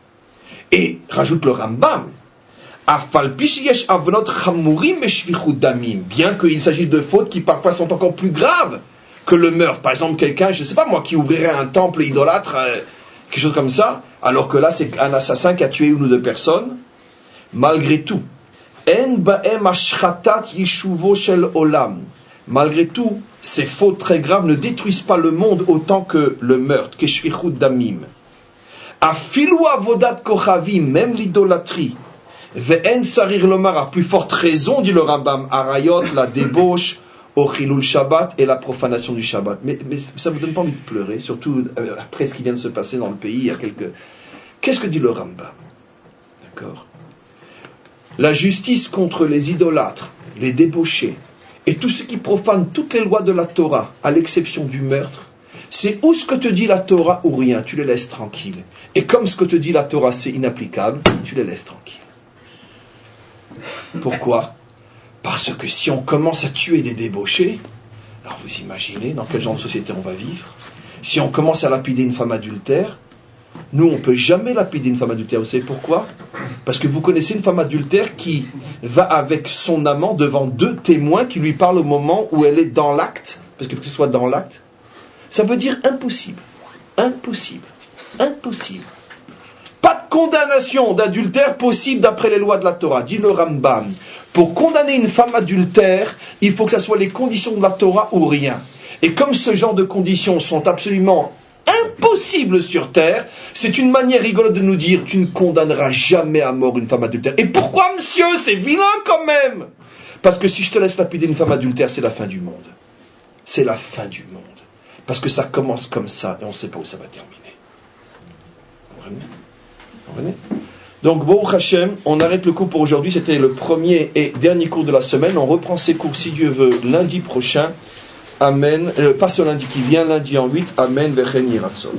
Et rajoute le Rambam, bien qu'il s'agisse de fautes qui parfois sont encore plus graves que le meurtre. Par exemple, quelqu'un, je ne sais pas moi, qui ouvrirait un temple idolâtre, quelque chose comme ça, alors que là c'est un assassin qui a tué une ou deux personnes. Malgré tout, malgré tout, ces fautes très graves ne détruisent pas le monde autant que le meurtre, keshvichut damim. Afilu avodat kochavim, même l'idolâtrie, ve'en sarir lomar, à plus forte raison, dit le Rambam, arayot, la débauche, au chilul Shabbat et la profanation du Shabbat. Mais ça ne vous donne pas envie de pleurer, surtout après ce qui vient de se passer dans le pays, il y a quelques... Qu'est-ce que dit le Rambam? D'accord? La justice contre les idolâtres, les débauchés, et tous ceux qui profanent toutes les lois de la Torah, à l'exception du meurtre, c'est ou ce que te dit la Torah ou rien, tu les laisses tranquilles. Et comme ce que te dit la Torah c'est inapplicable, tu les laisses tranquilles. Pourquoi? Parce que si on commence à tuer des débauchés, alors vous imaginez dans quel genre de société on va vivre? Si on commence à lapider une femme adultère, nous on ne peut jamais lapider une femme adultère. Vous savez pourquoi? Parce que vous connaissez une femme adultère qui va avec son amant devant deux témoins qui lui parlent au moment où elle est dans l'acte, parce que ce soit dans l'acte, ça veut dire impossible. Impossible. Impossible. Pas de condamnation d'adultère possible d'après les lois de la Torah, dit le Rambam. Pour condamner une femme adultère, il faut que ce soit les conditions de la Torah ou rien. Et comme ce genre de conditions sont absolument impossibles sur terre, c'est une manière rigolote de nous dire tu ne condamneras jamais à mort une femme adultère. Et pourquoi, monsieur? C'est vilain quand même. Parce que si je te laisse lapider une femme adultère, c'est la fin du monde. C'est la fin du monde. Parce que ça commence comme ça et on ne sait pas où ça va terminer. Vous comprenez? Donc, Baruch Hashem, on arrête le cours pour aujourd'hui. C'était le premier et dernier cours de la semaine. On reprend ces cours, si Dieu veut, lundi prochain. Amen. Pas ce lundi qui vient, lundi en 8. Amen. Vechen Yiratzon.